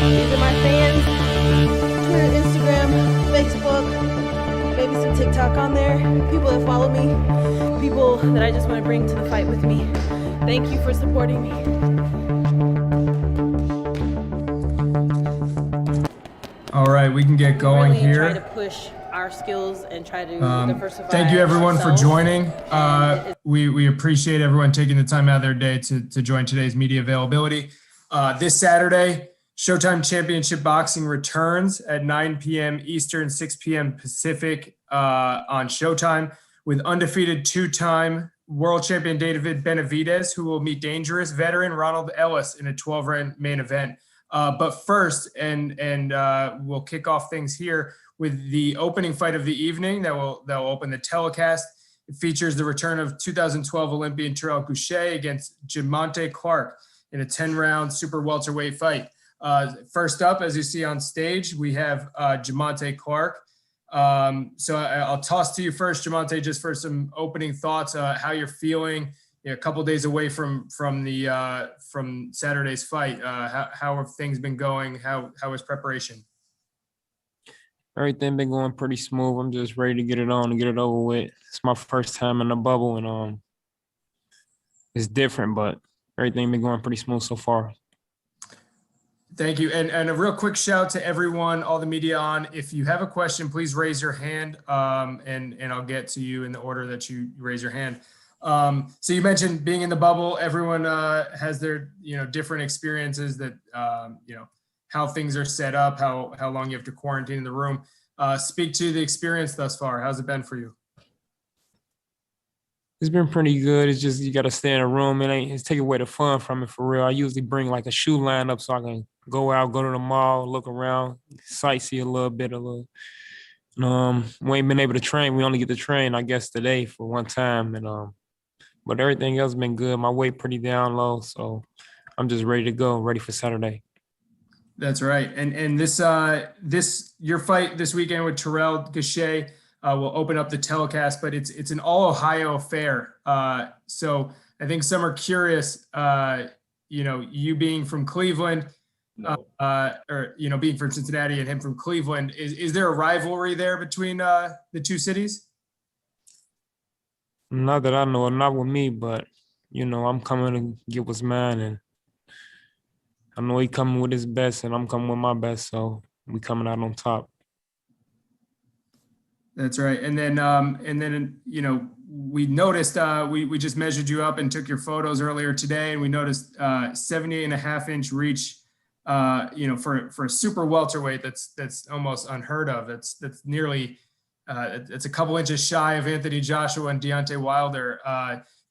These are my fans. Twitter, Instagram, Facebook, maybe some TikTok on there. People that follow me, people that I just want to bring to the fight with me. Thank you for supporting me. All right, we can get going really here. Try to push our skills and try to diversify. Thank you everyone for joining. And we appreciate everyone taking the time out of their day to join today's media availability. This Saturday, Showtime Championship Boxing returns at 9 p.m. Eastern, 6 p.m. Pacific on Showtime with undefeated two-time world champion David Benavidez, who will meet dangerous veteran Ronald Ellis in a 12-round main event. But first, and we'll kick off things here with the opening fight of the evening that will open the telecast. It features the return of 2012 Olympian Terrell Gausha against Jamante Clark in a 10-round super welterweight fight. First up, as you see on stage, we have Jamante Clark. So I'll toss to you first, Jamante, just for some opening thoughts, how you're feeling. A couple days away from Saturday's fight. How have things been going? How is preparation? Everything been going pretty smooth. I'm just ready to get it on and get it over with. It's my first time in the bubble, and it's different, but everything been going pretty smooth so far. Thank you. And a real quick shout to everyone, all the media on. If you have a question, please raise your hand, and I'll get to you in the order that you raise your hand. So you mentioned being in the bubble. Everyone has their different experiences that how things are set up, how long you have to quarantine in the room. Speak to the experience thus far. How's it been for you? It's been pretty good. It's just you got to stay in a room. It's taking away the fun from it for real. I usually bring like a shoe line up so I can go out, go to the mall, look around, sightsee a little bit. We ain't been able to train. We only get to train, I guess, today for one time, and but everything else been good. My weight pretty down low, so I'm just ready to go, ready for Saturday. That's right. And this your fight this weekend with Terrell Gausha will open up the telecast, but it's an all Ohio affair. So I think some are curious. You being from Cleveland, or being from Cincinnati and him from Cleveland, is there a rivalry there between the two cities? Not that I know, not with me, but I'm coming to get what's mine, and I know he coming with his best, and I'm coming with my best, so we coming out on top. That's right. And then we noticed we just measured you up and took your photos earlier today, and we noticed 78.5-inch reach. For a super welterweight, that's almost unheard of. That's nearly. It's a couple inches shy of Anthony Joshua and Deontay Wilder.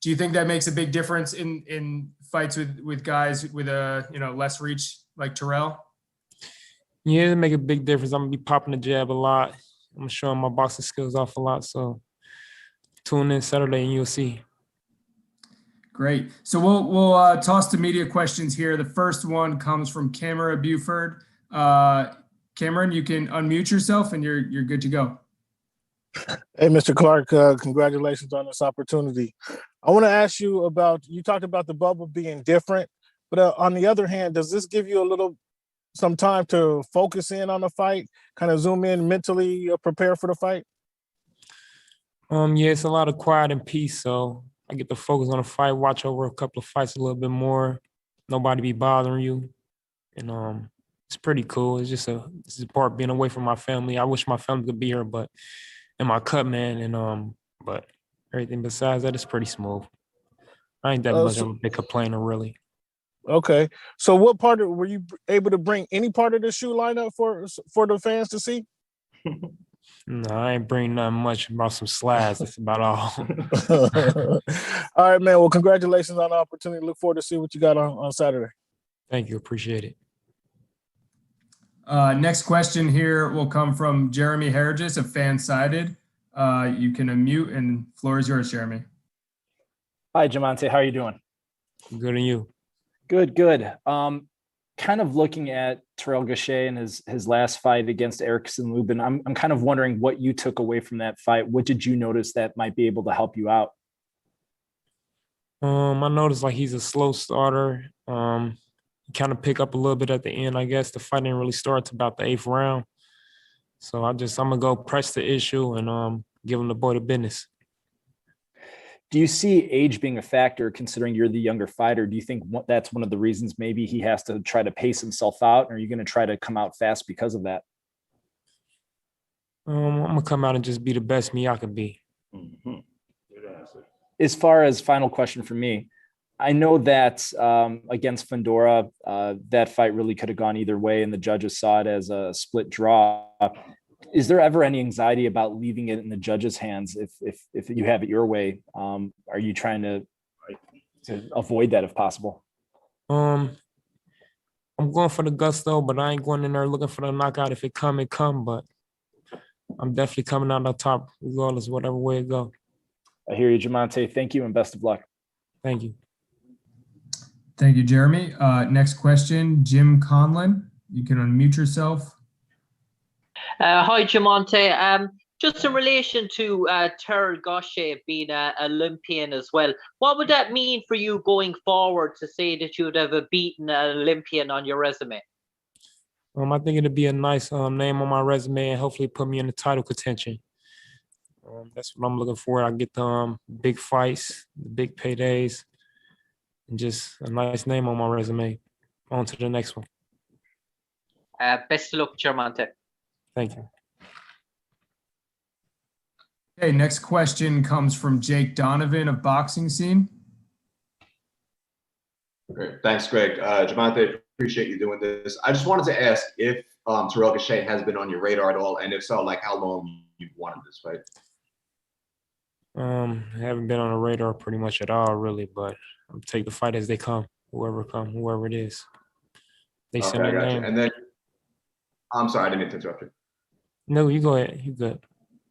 Do you think that makes a big difference in fights with guys with less reach like Terrell? Yeah, it make a big difference. I'm gonna be popping the jab a lot. I'm showing my boxing skills off a lot. So tune in Saturday and you'll see. Great. So we'll toss to media questions here. The first one comes from Cameron Buford. Cameron, you can unmute yourself and you're good to go. Hey, Mr. Clark, congratulations on this opportunity. I want to ask you you talked about the bubble being different, but on the other hand, does this give you some time to focus in on the fight, kind of zoom in mentally, prepare for the fight? Yeah, it's a lot of quiet and peace, so I get to focus on the fight, watch over a couple of fights a little bit more, nobody be bothering you, and it's pretty cool. It's just it's a part being away from my family. I wish my family could be here, but in my cut, man, and but everything besides that is pretty smooth. I ain't that much of a big complainer, really. Okay, so what part were you able to bring any part of the shoe lineup for the fans to see? No, I ain't bring nothing much. About some slides. That's about all. All right, man. Well, congratulations on the opportunity. Look forward to see what you got on Saturday. Thank you. Appreciate it. Next question here will come from Jeremy Harris of Fansided. You can unmute and floor is yours, Jeremy. Hi, Jamante. How are you doing? Good, and you? Good. Kind of looking at Terrell Gausha and his last fight against Erickson Lubin, I'm kind of wondering what you took away from that fight. What did you notice that might be able to help you out? I noticed like he's a slow starter. kind of pick up a little bit at the end. I guess the fight didn't really start to about the 8th round. So I'm gonna go press the issue and give him the boy the business. Do you see age being a factor, considering you're the younger fighter? Do you think that's one of the reasons maybe he has to try to pace himself out? Or are you going to try to come out fast because of that? I'm gonna come out and just be the best me I can be. Mm-hmm. As far as final question for me, I know that against Fundora, that fight really could have gone either way, and the judges saw it as a split draw. Is there ever any anxiety about leaving it in the judges' hands if you have it your way? Are you trying to avoid that if possible? I'm going for the gusto, but I ain't going in there looking for the knockout. If it come, it come. But I'm definitely coming out on top, regardless, whatever way it go. I hear you, Jamante. Thank you and best of luck. Thank you. Thank you, Jeremy. Next question, Jim Conlon. You can unmute yourself. Hi, Jamante. Just in relation to Terrell Gausha being an Olympian as well, what would that mean for you going forward to say that you would have beaten an Olympian on your resume? I think it'd be a nice name on my resume and hopefully put me in the title contention. That's what I'm looking for. I get the big fights, the big paydays, and just a nice name on my resume. On to the next one. Best of luck, Jamante. Thank you. Okay, next question comes from Jake Donovan of Boxing Scene. Great. Thanks, Greg. Jamante, appreciate you doing this. I just wanted to ask if Terrell Gausha has been on your radar at all, and if so, like how long you've wanted this fight? I haven't been on the radar pretty much at all, really, but I'll take the fight as they come, whoever it is. They send their name. And then, I'm sorry, I didn't mean to interrupt you. No, you go ahead. You good.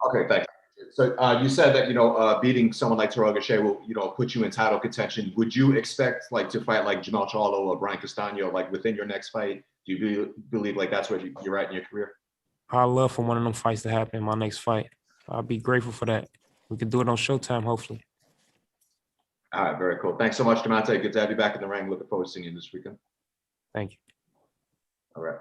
Okay, thanks. So you said that, beating someone like Terrell Gausha will, put you in title contention. Would you expect to fight like Jamal Charlo or Brian Castano, like within your next fight? Do you believe like that's where you're at in your career? I'd love for one of them fights to happen in my next fight. I'll be grateful for that. We can do it on Showtime, hopefully. All right, very cool. Thanks so much, Jamante. Good to have you back in the ring. Looking forward to seeing you this weekend. Thank you. All right.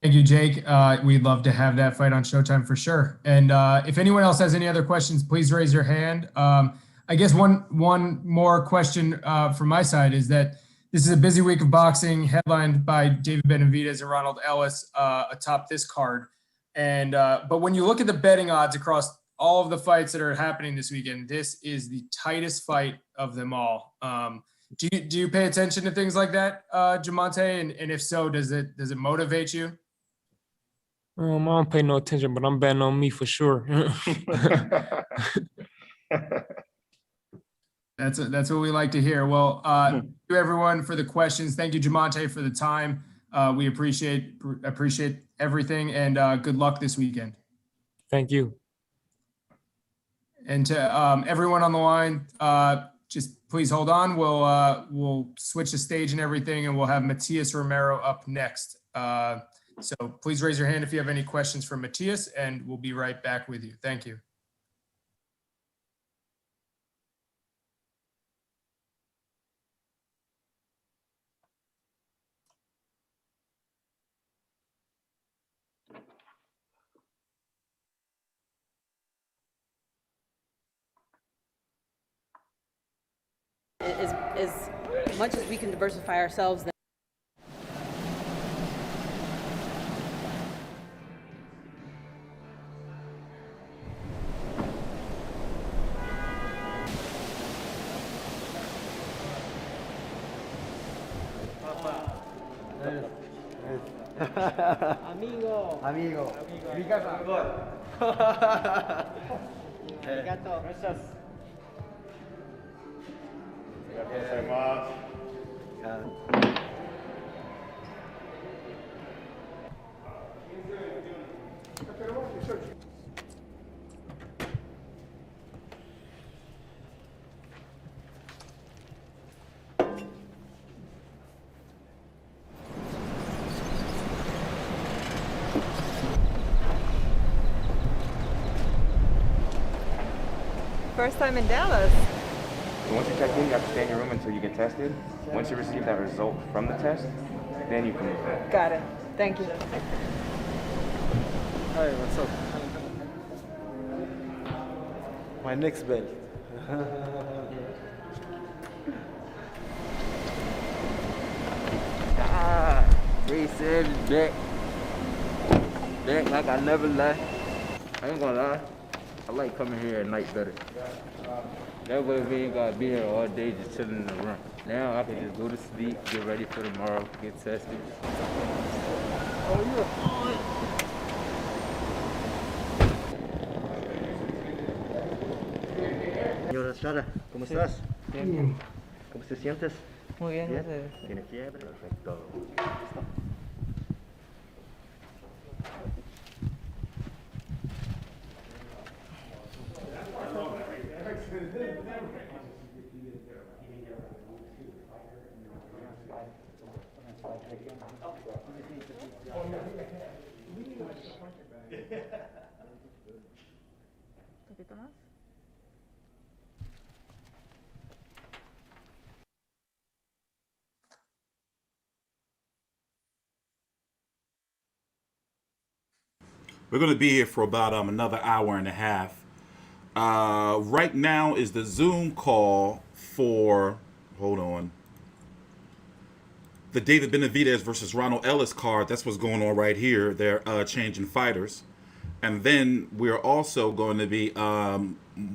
Thank you, Jake. We'd love to have that fight on Showtime for sure. And if anyone else has any other questions, please raise your hand. I guess one more question from my side is that this is a busy week of boxing, headlined by David Benavidez and Ronald Ellis atop this card. And but when you look at the betting odds across all of the fights that are happening this weekend, this is the tightest fight of them all. Do you pay attention to things like that, Jamante? And if so, does it motivate you? I don't pay no attention, but I'm betting on me for sure. That's what we like to hear. Well, thank you everyone for the questions. Thank you, Jamante, for the time. We appreciate everything, and good luck this weekend. Thank you. And to everyone on the line, just please hold on. We'll switch the stage and everything, and we'll have Matthias Romero up next. So please raise your hand if you have any questions for Matthias, and we'll be right back with you. Thank you. As much as we can diversify ourselves, Amigo. Arigato. Gracias. First time in Dallas. So once you check in, you have to stay in your room until you get tested. Once you receive that result from the test, then you can move on. Got it. Thank you. Hi, what's up? My next belt. Ray Savage back. Back like I never left. I ain't gonna lie. I like coming here at night better. That way we ain't gotta be here all day just chilling in the room. Now I can just go to sleep, get ready for tomorrow, get tested. Señora Estrada, ¿cómo estás? Bien. ¿Cómo te sientes? Muy bien. Bien. ¿Tiene fiebre? Perfecto. We're going to be here for about another hour and a half. Right now is the Zoom call for, hold on, the David Benavidez versus Ronald Ellis card. That's what's going on right here. They're changing fighters. And then we're also going to be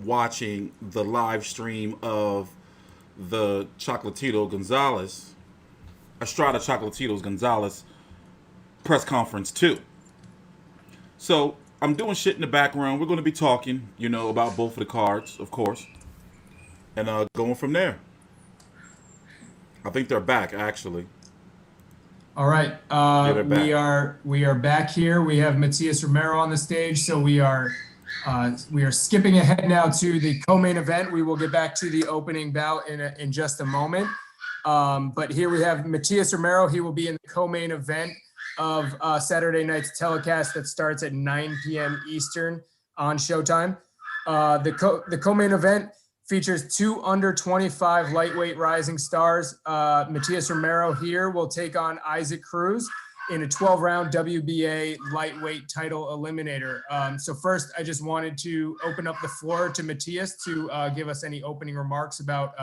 watching the live stream of the Chocolatito Gonzalez, Estrada Chocolatito Gonzalez press conference too. So I'm doing shit in the background. We're going to be talking, you know, about both of the cards, of course, and going from there. I think they're back, actually. All right. We are back here. We have Matthias Romero on the stage, so we are skipping ahead now to the co-main event. We will get back to the opening bout in just a moment. But here we have Matthias Romero. He will be in the co-main event of Saturday night's telecast that starts at 9 p.m. Eastern on Showtime. The co-main event features two under 25 lightweight rising stars. Matthias Romero here will take on Isaac Cruz in a 12-round WBA Lightweight Title Eliminator. So first, I just wanted to open up the floor to Matthias to give us any opening remarks about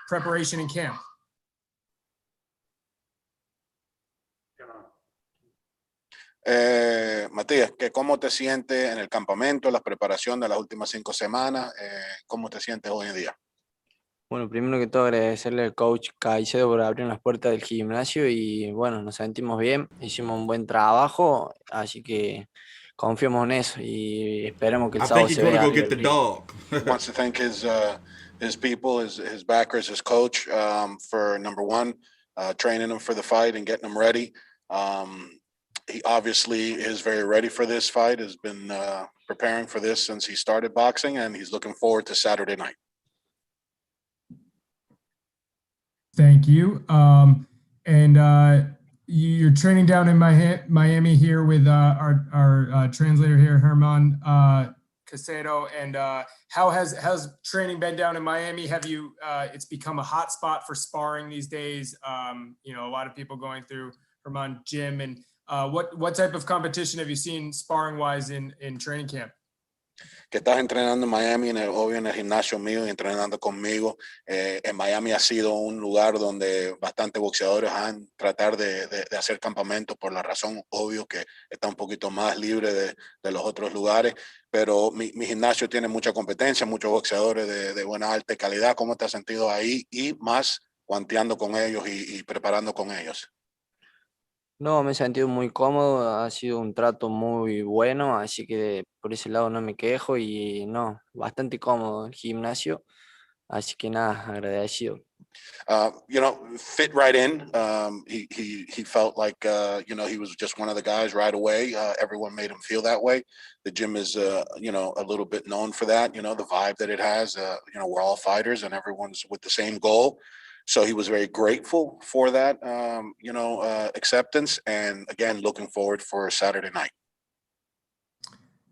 preparation in camp. Matías, ¿cómo te sientes en el campamento, la preparación de las últimas 5 semanas? ¿Cómo te sientes hoy en día? Bueno, primero que todo agradecerle al coach Caicedo por abrir las puertas del gimnasio y bueno, nos sentimos bien, hicimos un buen trabajo, así que confiamos en eso y esperemos que el sábado se vea. Wants to thank his people, his backers, his coach for number one, training him for the fight and getting him ready. He obviously is very ready for this fight, has been preparing for this since he started boxing, and he's looking forward to Saturday night. Thank you. You're training down in Miami here with our translator here, Herman Casado. And how has training been down in Miami? Have you? It's become a hot spot for sparring these days. You know, a lot of people going through Herman gym. And what type of competition have you seen sparring wise in training camp? Que estás entrenando en Miami, obvio en el gimnasio mío y entrenando conmigo. En Miami ha sido un lugar donde bastantes boxeadores han tratado de hacer campamento por la razón, obvio, que está un poquito más libre de los otros lugares, pero mi gimnasio tiene mucha competencia, muchos boxeadores de buena alta calidad. ¿Cómo te has sentido ahí y más guanteando con ellos y preparando con ellos? No, me he sentido muy cómodo, ha sido un trato muy bueno, así que por ese lado no me quejo y no, bastante cómodo el gimnasio, así que nada, agradecido. You know, fit right in. He felt like, you know, he was just one of the guys right away. Everyone made him feel that way. The gym is, you know, a little bit known for that, you know, the vibe that it has. You know, we're all fighters and everyone's with the same goal. So he was very grateful for that, you know, acceptance. And again, looking forward for Saturday night.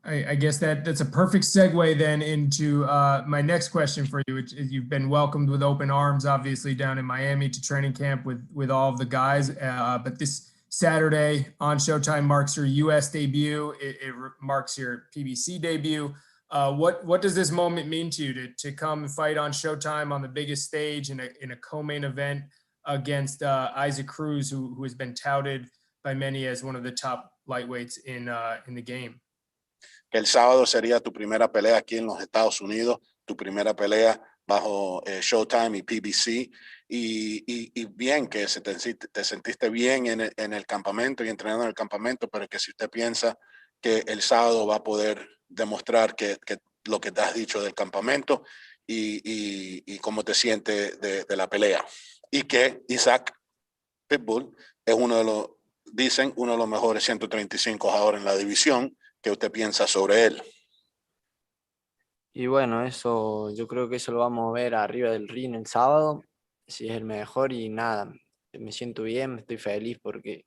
I guess that's a perfect segue then into my next question for you, which is you've been welcomed with open arms, obviously down in Miami to training camp with all of the guys. But this Saturday on Showtime marks your U.S. debut. It marks your PBC debut. What does this moment mean to you to come and fight on Showtime on the biggest stage in a co-main event against Isaac Cruz, who has been touted by many as one of the top lightweights in the game? Que el sábado sería tu primera pelea aquí en los Estados Unidos, tu primera pelea bajo Showtime y PBC, y bien que te sentiste bien en el campamento y entrenando en el campamento, pero que si usted piensa que el sábado va a poder demostrar que lo que te has dicho del campamento y cómo te sientes de la pelea. Y que Isaac Pitbull es uno de los mejores 135 ahora en la división. ¿Qué usted piensa sobre él? Y bueno, eso, yo creo que eso lo vamos a ver arriba del ring el sábado, si es el mejor y nada, me siento bien, estoy feliz porque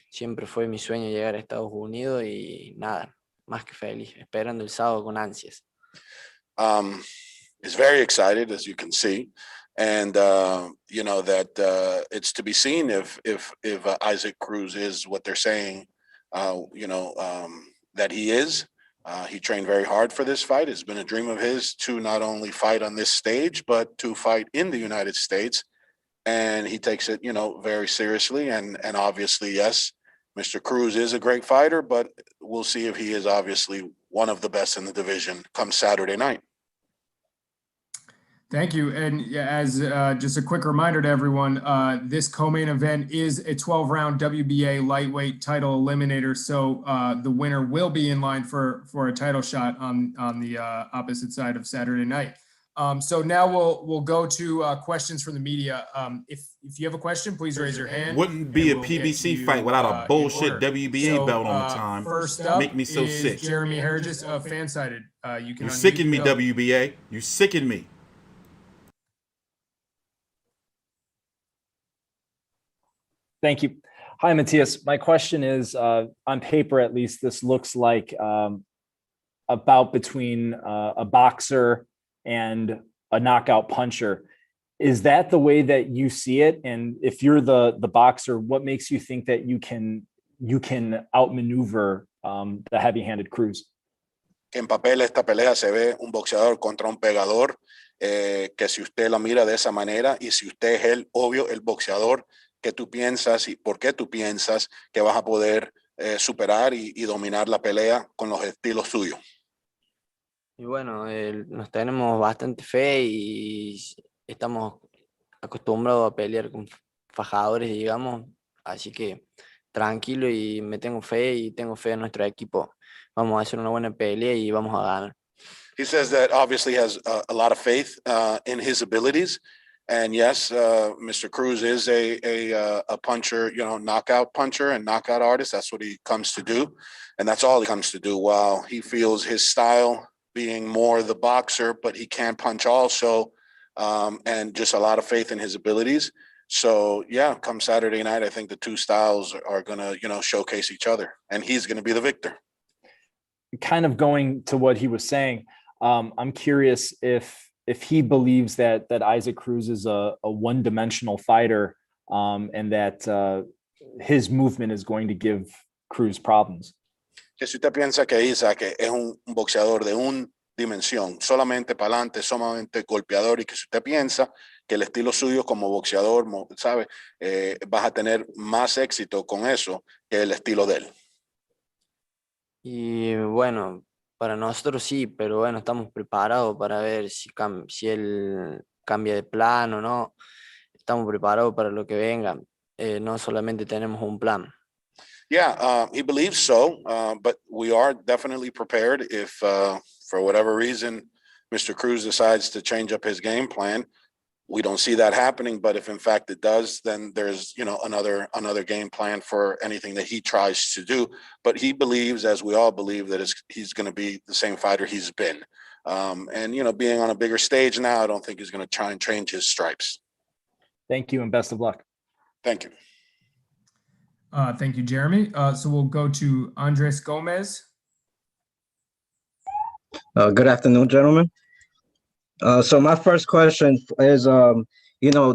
siempre fue mi sueño llegar a Estados Unidos y nada, más que feliz, esperando el sábado con ansias. Is very excited, as you can see, and you know that it's to be seen if Isaac Cruz is what they're saying, that he is. He trained very hard for this fight. It's been a dream of his to not only fight on this stage, but to fight in the United States. And he takes it, very seriously. And obviously, yes, Mr. Cruz is a great fighter, but we'll see if he is obviously one of the best in the division come Saturday night. Thank you. And as just a quick reminder to everyone, this co-main event is a 12-round WBA Lightweight Title Eliminator. So the winner will be in line for a title shot on the opposite side of Saturday night. So now we'll go to questions from the media. If you have a question, please raise your hand. Wouldn't be a PBC fight without a bullshit WBA belt on the time. First up, make me so is sick. Jeremy Hergis of Fansided. You sicken me, WBA. You sicken me. Thank you. Hi, Matthias. My question is, on paper at least, this looks like a bout between a boxer and a knockout puncher. Is that the way that you see it? And if you're the boxer, what makes you think that you can outmaneuver the heavy-handed Cruz? En papel esta pelea se ve un boxeador contra un pegador, que si usted la mira de esa manera y si usted es el boxeador, ¿qué tú piensas y por qué tú piensas que vas a poder superar y dominar la pelea con los estilos suyos? Y bueno, nos tenemos bastante fe y estamos acostumbrados a pelear con fajadores, digamos, así que tranquilo y me tengo fe y tengo fe en nuestro equipo. Vamos a hacer una buena pelea y vamos a ganar. He says that obviously has a lot of faith in his abilities. And yes, Mr. Cruz is a puncher, knockout puncher and knockout artist. That's what he comes to do. And that's all he comes to do. While he feels his style being more the boxer, but he can punch also, and just a lot of faith in his abilities. So yeah, come Saturday night, I think the two styles are going to, showcase each other, and he's going to be the victor. Kind of going to what he was saying, I'm curious if he believes that Isaac Cruz is a one-dimensional fighter, and that his movement is going to give Cruz problems. Que si usted piensa que Isaac es un boxeador de una dimensión, solamente para adelante, solamente golpeador, y que si usted piensa que el estilo suyo como boxeador, ¿sabe? Vas a tener más éxito con eso que el estilo de él. Y bueno, para nosotros sí, pero bueno, estamos preparados para ver si él cambia de plan o no. Estamos preparados para lo que venga. No solamente tenemos un plan. Yeah, he believes so, but we are definitely prepared if, for whatever reason, Mr. Cruz decides to change up his game plan. We don't see that happening, but if in fact it does, then there's, another game plan for anything that he tries to do. But he believes, as we all believe, that he's going to be the same fighter he's been. And, being on a bigger stage now, I don't think he's going to try and change his stripes. Thank you and best of luck. Thank you. Thank you, Jeremy. So we'll go to Andres Gomez. Good afternoon, gentlemen. So my first question is,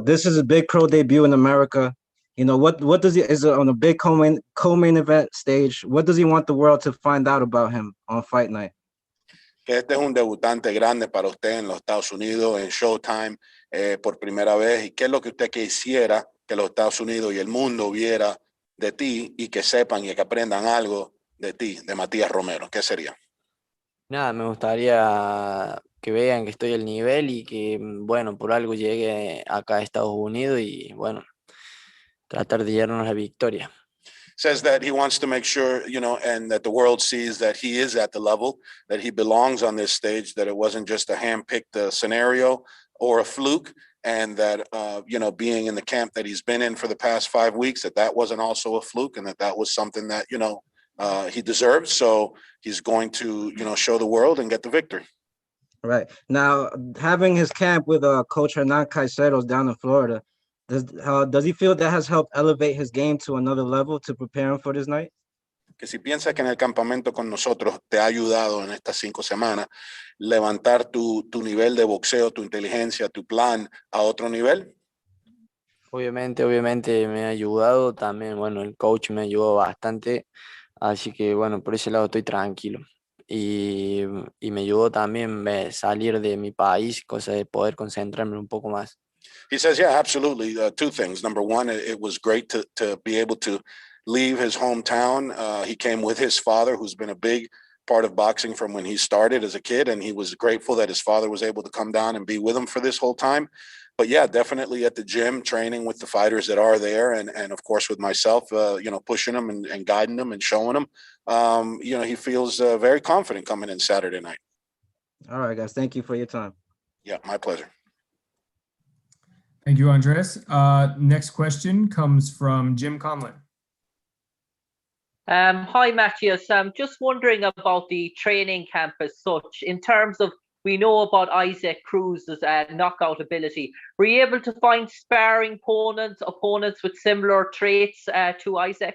this is a big pro debut in America. What does he, is it on a big co-main event stage? What does he want the world to find out about him on fight night? Que este es un debutante grande para usted en los Estados Unidos, en Showtime, por primera vez. ¿Y qué es lo que usted quisiera que los Estados Unidos y el mundo viera de ti y que sepan y que aprendan algo de ti, de Matthias Romero? ¿Qué sería? Nada, me gustaría que vean que estoy al nivel y que, bueno, por algo llegue acá a Estados Unidos y, bueno, tratar de llevarnos la victoria. Says that he wants to make sure, and that the world sees that he is at the level, that he belongs on this stage, that it wasn't just a hand-picked scenario or a fluke, and that, being in the camp that he's been in for the past 5 weeks, that wasn't also a fluke, and that was something that, he deserves. So he's going to, show the world and get the victory. Right. Now, having his camp with Coach Hernan Caicedos down in Florida, does he feel that has helped elevate his game to another level to prepare him for this night? Que si piensas que en el campamento con nosotros te ha ayudado en estas 5 semanas levantar tu nivel de boxeo, tu inteligencia, tu plan a otro nivel. Obviamente me ha ayudado también, bueno, el coach me ayudó bastante, así que, bueno, por ese lado estoy tranquilo. Y me ayudó también salir de mi país, cosa de poder concentrarme un poco más. He says, yeah, absolutely. 2 things. Number one, it was great to be able to leave his hometown. He came with his father, who's been a big part of boxing from when he started as a kid, and he was grateful that his father was able to come down and be with him for this whole time. But yeah, definitely at the gym, training with the fighters that are there, and of course with myself, pushing them and guiding them and showing them. He feels very confident coming in Saturday night. All right, guys. Thank you for your time. Yeah, my pleasure. Thank you, Andres. Next question comes from Jim Conlon. Hi, Matthias. I'm just wondering about the training camp as such. In terms of, we know about Isaac Cruz's knockout ability. Were you able to find sparring opponents with similar traits to Isaac?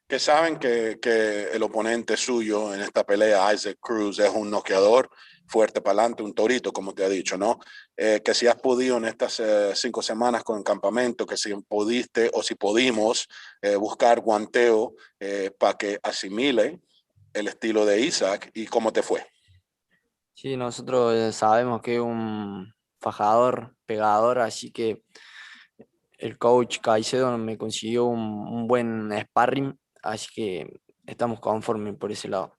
Que saben que el oponente suyo en esta pelea, Isaac Cruz, es un noqueador fuerte para adelante, un torito, como te ha dicho, ¿no? Que si has podido en estas 5 semanas con el campamento, que si pudiste o si pudimos buscar guanteo para que asimile el estilo de Isaac, y cómo te fue. Sí, nosotros sabemos que es un fajador, pegador, así que el coach Caicedo me consiguió un buen sparring, así que estamos conformes por ese lado.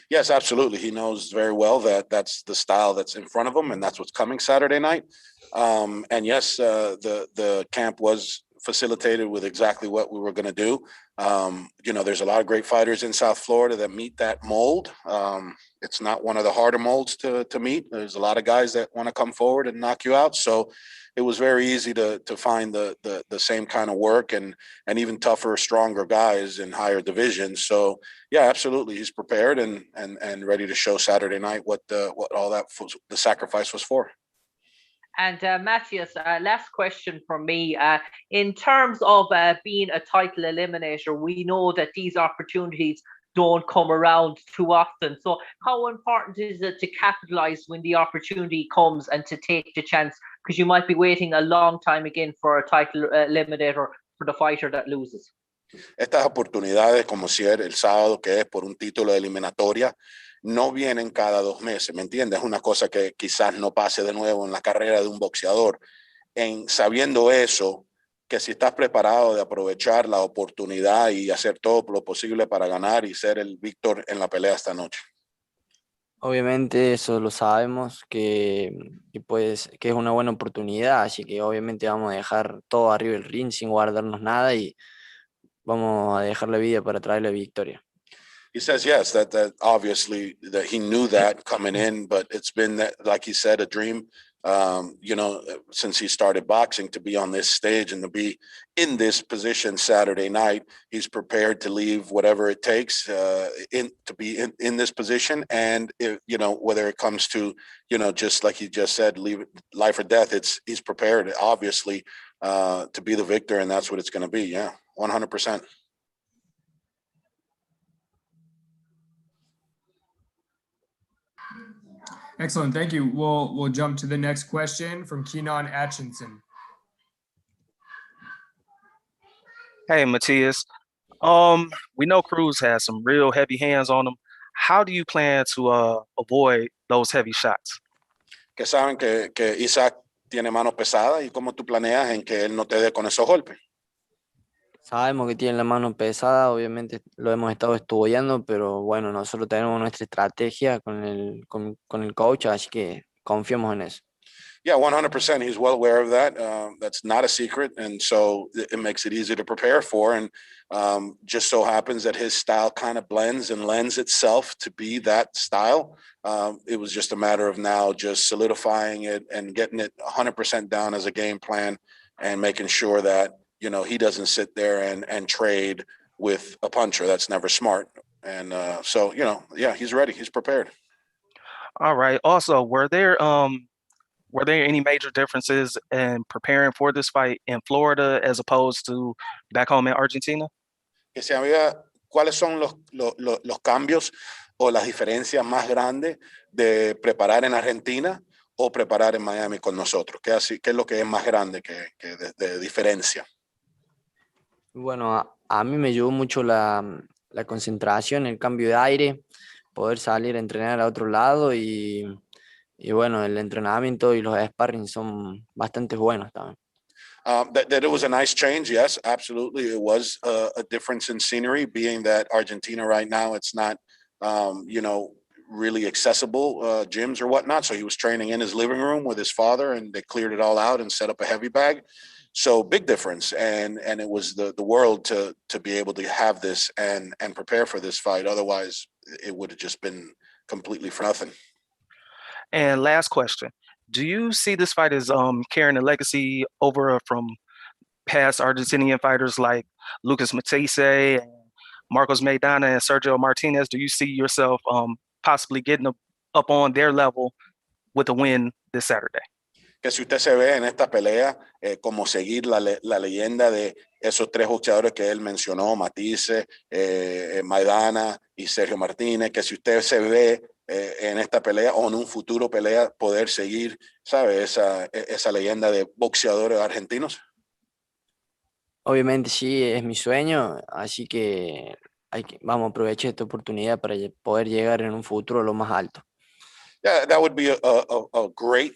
Yes, absolutely. He knows very well that that's the style that's in front of him, and that's what's coming Saturday night. And yes, the camp was facilitated with exactly what we were going to do. There's a lot of great fighters in South Florida that meet that mold. It's not one of the harder molds to meet. There's a lot of guys that want to come forward and knock you out. So it was very easy to find the same kind of work and even tougher, stronger guys in higher divisions. So yeah, absolutely, he's prepared and ready to show Saturday night what all that the sacrifice was for. And Matthias, last question from me. In terms of being a title eliminator, we know that these opportunities don't come around too often. So how important is it to capitalize when the opportunity comes and to take the chance? Because you might be waiting a long time again for a title eliminator for the fighter that loses. Estas oportunidades, como si era el sábado, que es por un título de eliminatoria, no vienen cada 2 meses, ¿me entiendes? Es una cosa que quizás no pase de nuevo en la carrera de un boxeador. Sabiendo eso, que si estás preparado de aprovechar la oportunidad y hacer todo lo posible para ganar y ser el víctor en la pelea esta noche. Obviamente eso lo sabemos, que es una buena oportunidad, así que obviamente vamos a dejar todo arriba del ring sin guardarnos nada y vamos a dejar la vida para traer la victoria. He says yes, that obviously that he knew that coming in, but it's been that, like he said, a dream. Since he started boxing, to be on this stage and to be in this position Saturday night, he's prepared to leave whatever it takes to be in this position. And whether it comes to just like he just said, leave life or death, he's prepared obviously to be the victor, and that's what it's going to be. Yeah, 100%. Excellent. Thank you. We'll jump to the next question from Keenan Atchinson. Hey, Matthias. We know Cruz has some real heavy hands on him. How do you plan to avoid those heavy shots? Que saben que Isaac tiene mano pesada y cómo tú planeas en que él no te dé con esos golpes. Sabemos que tiene la mano pesada, obviamente lo hemos estado estudiando, pero bueno, nosotros tenemos nuestra estrategia con el coach, así que confiamos en eso. Yeah, 100%. He's well aware of that. That's not a secret. And so it makes it easy to prepare for. And just so happens that his style kind of blends and lends itself to be that style. It was just a matter of now just solidifying it and getting it 100% down as a game plan and making sure that, you know, he doesn't sit there and trade with a puncher. That's never smart. And so, you know, yeah, he's ready. He's prepared. All right. Also, were there any major differences in preparing for this fight in Florida as opposed to back home in Argentina? Que si había, ¿cuáles son los cambios o las diferencias más grandes de preparar en Argentina o preparar en Miami con nosotros? ¿Qué es lo que es más grande que de diferencia? Bueno, a mí me ayudó mucho la concentración, el cambio de aire, poder salir a entrenar a otro lado y bueno, el entrenamiento y los sparring son bastante buenos también. That it was a nice change, yes, absolutely. It was a difference in scenery, being that Argentina right now, it's not, you know, really accessible gyms or whatnot. So he was training in his living room with his father, and they cleared it all out and set up a heavy bag. So big difference, and it was the world to be able to have this and prepare for this fight. Otherwise, it would have just been completely for nothing. And last question. Do you see this fight as carrying a legacy over from past Argentinian fighters like Lucas Matisse, and Marcos Maidana, and Sergio Martinez? Do you see yourself possibly getting up on their level with a win this Saturday? Que si usted se ve en esta pelea, como seguir la leyenda de esos tres boxeadores que él mencionó, Matisse, Maidana y Sergio Martínez, que si usted se ve en esta pelea o en un futuro pelea poder seguir, ¿sabe? Esa leyenda de boxeadores argentinos. Obviamente sí, es mi sueño, así que vamos a aprovechar esta oportunidad para poder llegar en un futuro lo más alto. Yeah, that would be a great,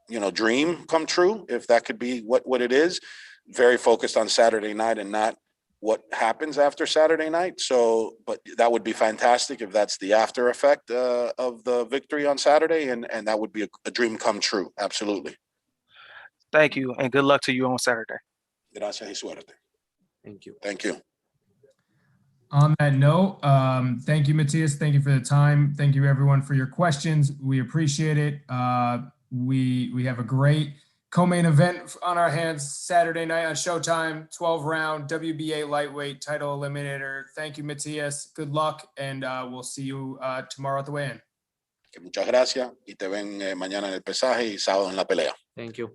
you know, dream come true if that could be what it is. Very focused on Saturday night and not what happens after Saturday night. So, but that would be fantastic if that's the after effect of the victory on Saturday, and that would be a dream come true. Absolutely. Thank you, and good luck to you on Saturday. Gracias y suerte. Thank you. Thank you. On that note, thank you, Matthias. Thank you for the time. Thank you, everyone, for your questions. We appreciate it. We have a great co-main event on our hands Saturday night on Showtime, 12-round WBA Lightweight Title Eliminator. Thank you, Matthias. Good luck, and we'll see you tomorrow at the weigh-in. Muchas gracias y te ven mañana en el pesaje y sábado en la pelea. Thank you.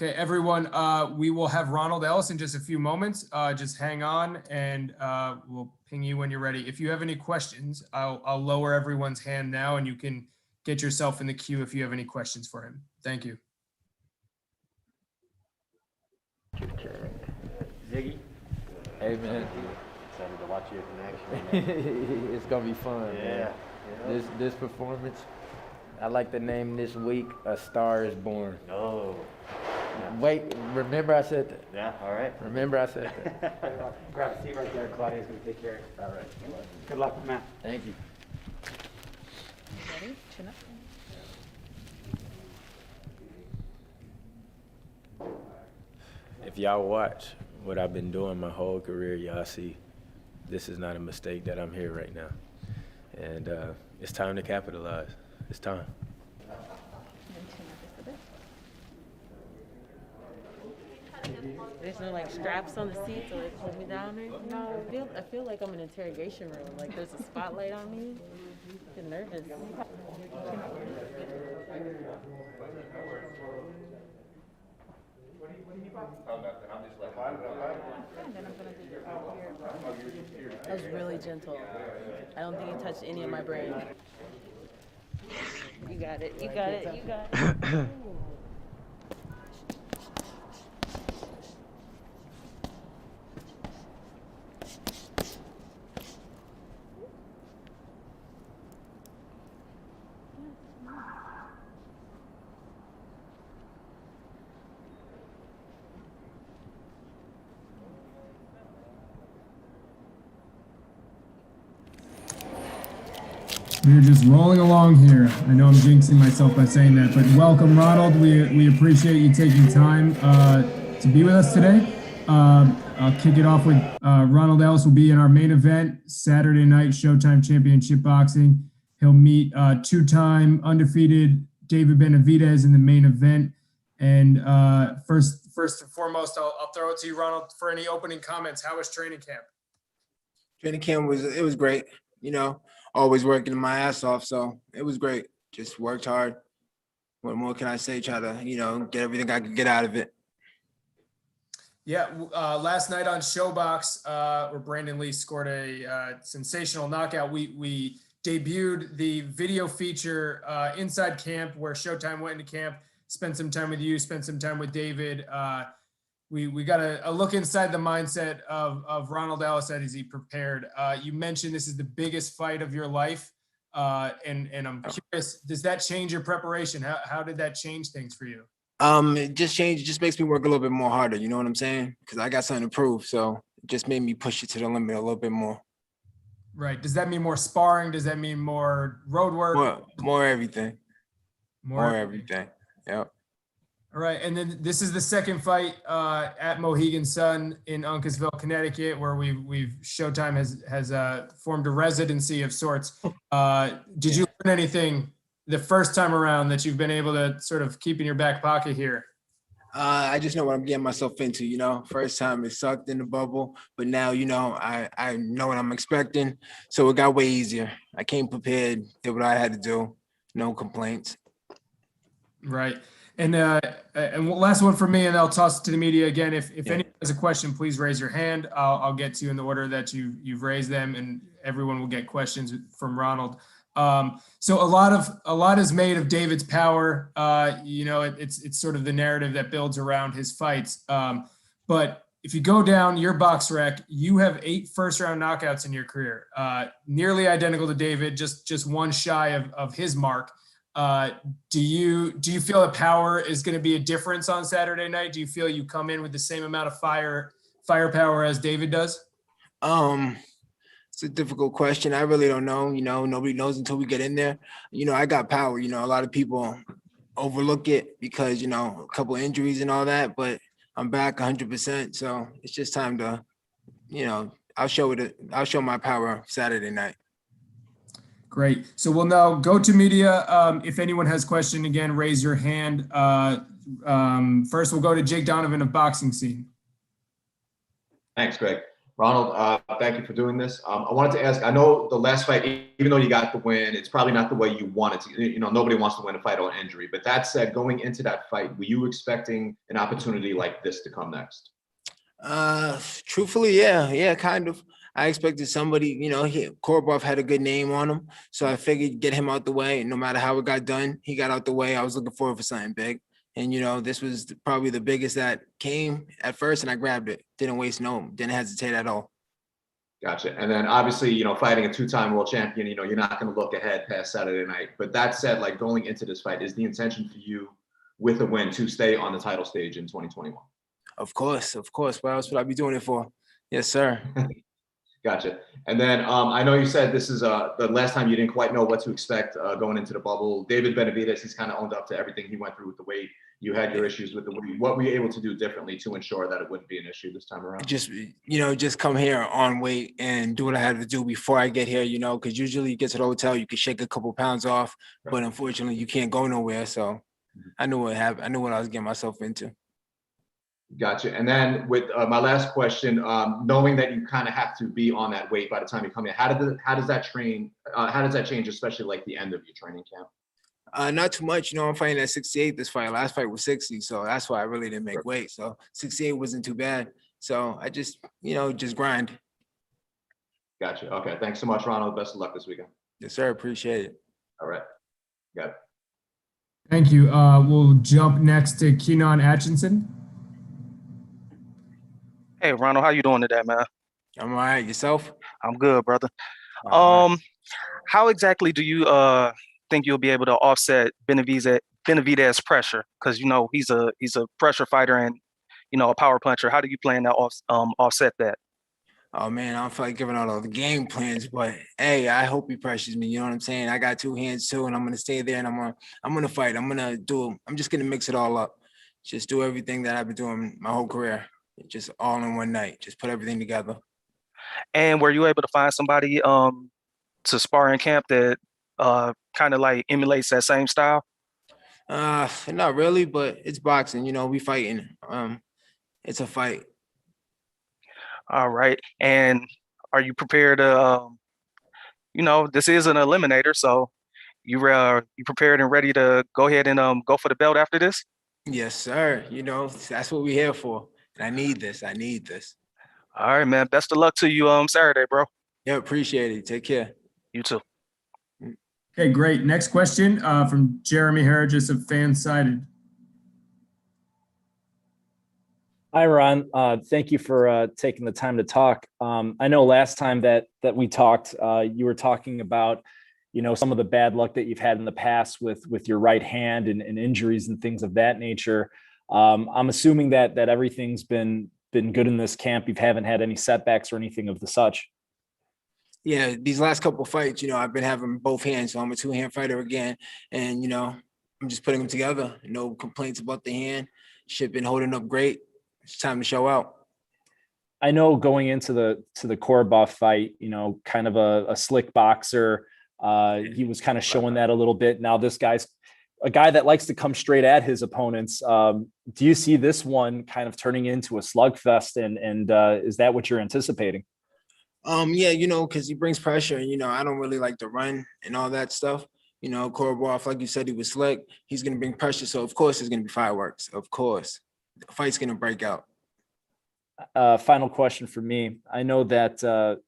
Okay, everyone, we will have Ronald Ellis in just a few moments. Just hang on, and we'll ping you when you're ready. If you have any questions, I'll lower everyone's hand now, and you can get yourself in the queue if you have any questions for him. Thank you. Ziggy. Hey, man. Excited to watch you in action. It's going to be fun, man. Yeah. This performance, I like the name this week, A Star is Born. Oh. Yeah. Wait, remember I said that? Yeah, all right. Remember I said that. Grab a seat right there. Claudia's going to take care of it. All right. Good luck, Matt. Thank you. Ready? Chin up. If y'all watch what I've been doing my whole career, y'all see this is not a mistake that I'm here right now. And it's time to capitalize. It's time. There's no like straps on the seat to like hold me down or anything. No, I feel like I'm in an interrogation room. Like there's a spotlight on me. I get nervous. Oh, nothing. I'm just letting. And then I'm gonna do your That was really gentle. I don't think you touched any of my brain. You got it. You got it. You got it. We're just rolling along here. I know I'm jinxing myself by saying that, but welcome, Ronald. We appreciate you taking time to be with us today. I'll kick it off with Ronald Ellis will be in our main event Saturday night, Showtime Championship Boxing. He'll meet two-time undefeated David Benavidez in the main event. And first and foremost, I'll throw it to you, Ronald, for any opening comments. How was training camp? Training camp was great. You know, always working my ass off, so it was great. Just worked hard. What more can I say? Try to, you know, get everything I could get out of it. Yeah, last night on ShowBox, where Brandon Lee scored a sensational knockout, we debuted the video feature Inside Camp, where Showtime went into camp, spent some time with you, spent some time with David. We got a look inside the mindset of Ronald Ellis as he prepared. You mentioned this is the biggest fight of your life, and I'm curious, does that change your preparation? How did that change things for you? It just makes me work a little bit more harder. You know what I'm saying? Because I got something to prove, so it just made me push it to the limit a little bit more. Right. Does that mean more sparring? Does that mean more road work? More everything. More everything. Yep. All right, and then this is the second fight at Mohegan Sun in Uncasville, Connecticut, where Showtime has formed a residency of sorts. Did you learn anything the first time around that you've been able to sort of keep in your back pocket here? I just know what I'm getting myself into. You know, first time it sucked in the bubble, but now you know I know what I'm expecting, so it got way easier. I came prepared, did what I had to do, no complaints. Right. And last one for me, and I'll toss it to the media again. If anyone has a question, please raise your hand. I'll get to you in the order that you've raised them, and everyone will get questions from Ronald. So a lot is made of David's power. You know, it's sort of the narrative that builds around his fights. But if you go down your box rec, you have 8 first-round knockouts in your career, nearly identical to David, just one shy of his mark. Do you feel that power is going to be a difference on Saturday night? Do you feel you come in with the same amount of firepower as David does? It's a difficult question. I really don't know. You know, nobody knows until we get in there. You know, I got power. You know, a lot of people overlook it because, you know, a couple of injuries and all that, but I'm back 100%. So it's just time to, you know, I'll show my power Saturday night. Great. So we'll now go to media. If anyone has a question, again, raise your hand. First, we'll go to Jake Donovan of Boxing Scene. Thanks, Greg. Ronald, thank you for doing this. I wanted to ask, I know the last fight, even though you got the win, it's probably not the way you wanted to. You know, nobody wants to win a fight on injury. But that said, going into that fight, were you expecting an opportunity like this to come next? Truthfully, yeah, kind of. I expected somebody, you know, Korobov had a good name on him, so I figured get him out the way. No matter how it got done, he got out the way. I was looking forward for something big. And, you know, this was probably the biggest that came at first, and I grabbed it. Didn't hesitate at all. Gotcha. And then obviously, you know, fighting a 2-time world champion, you know, you're not going to look ahead past Saturday night. But that said, like going into this fight, is the intention for you with a win to stay on the title stage in 2021? Of course. What else would I be doing it for? Yes, sir. Gotcha. And then I know you said this is the last time you didn't quite know what to expect going into the bubble. David Benavidez, he's kind of owned up to everything he went through with the weight. You had your issues with the weight. What were you able to do differently to ensure that it wouldn't be an issue this time around? Just come here on weight and do what I had to do before I get here, you know, because usually you get to the hotel, you can shake a couple pounds off, but unfortunately you can't go nowhere. So I knew what happened. I knew what I was getting myself into. Gotcha. And then with my last question, knowing that you kind of have to be on that weight by the time you come in, how does that change, especially like the end of your training camp? Not too much. You know, I'm fighting at 68 this fight. Last fight was 60, so that's why I really didn't make weight. So 68 wasn't too bad. So I just, you know, just grind. Gotcha. Okay. Thanks so much, Ronald. Best of luck this weekend. Yes, sir. Appreciate it. All right. Got it. Thank you. We'll jump next to Keenan Atchison. Hey, Ronald, how you doing today, man? I'm all right. Yourself? I'm good, brother. All right. How exactly do you think you'll be able to offset Benavidez pressure? Because he's a pressure fighter and a power puncher. How do you plan to offset that? Oh man, I don't feel like giving out all the game plans, but hey, I hope he pressures me. You know what I'm saying? I got two hands too, and I'm gonna stay there and I'm gonna fight. I'm just gonna mix it all up. Just do everything that I've been doing my whole career. Just all in one night. Just put everything together. And were you able to find somebody to spar in camp that kind of like emulates that same style? Not really, but it's boxing. We fighting. It's a fight. All right. And are you prepared to, this is an eliminator, so you prepared and ready to go ahead and go for the belt after this? Yes, sir. That's what we're here for. And I need this. All right, man. Best of luck to you Saturday, bro. Yeah, appreciate it. Take care. You too. Okay, great. Next question from Jeremy Harris of Fansided. Hi, Ron. Thank you for taking the time to talk. I know last time that we talked, you were talking about, some of the bad luck that you've had in the past with your right hand and injuries and things of that nature. I'm assuming that everything's been good in this camp. You haven't had any setbacks or anything of the such. Yeah, these last couple fights, I've been having both hands, so I'm a two-hand fighter again, and I'm just putting them together. No complaints about the hand. Shit been holding up great. It's time to show out. I know going into the Korobov fight, kind of a slick boxer. He was kind of showing that a little bit. Now this guy's a guy that likes to come straight at his opponents. Do you see this one kind of turning into a slugfest? And is that what you're anticipating? Yeah, because he brings pressure, and I don't really like to run and all that stuff. Korobov, like you said, he was slick. He's gonna bring pressure, so of course there's gonna be fireworks. Of course, the fight's gonna break out. Final question for me. I know that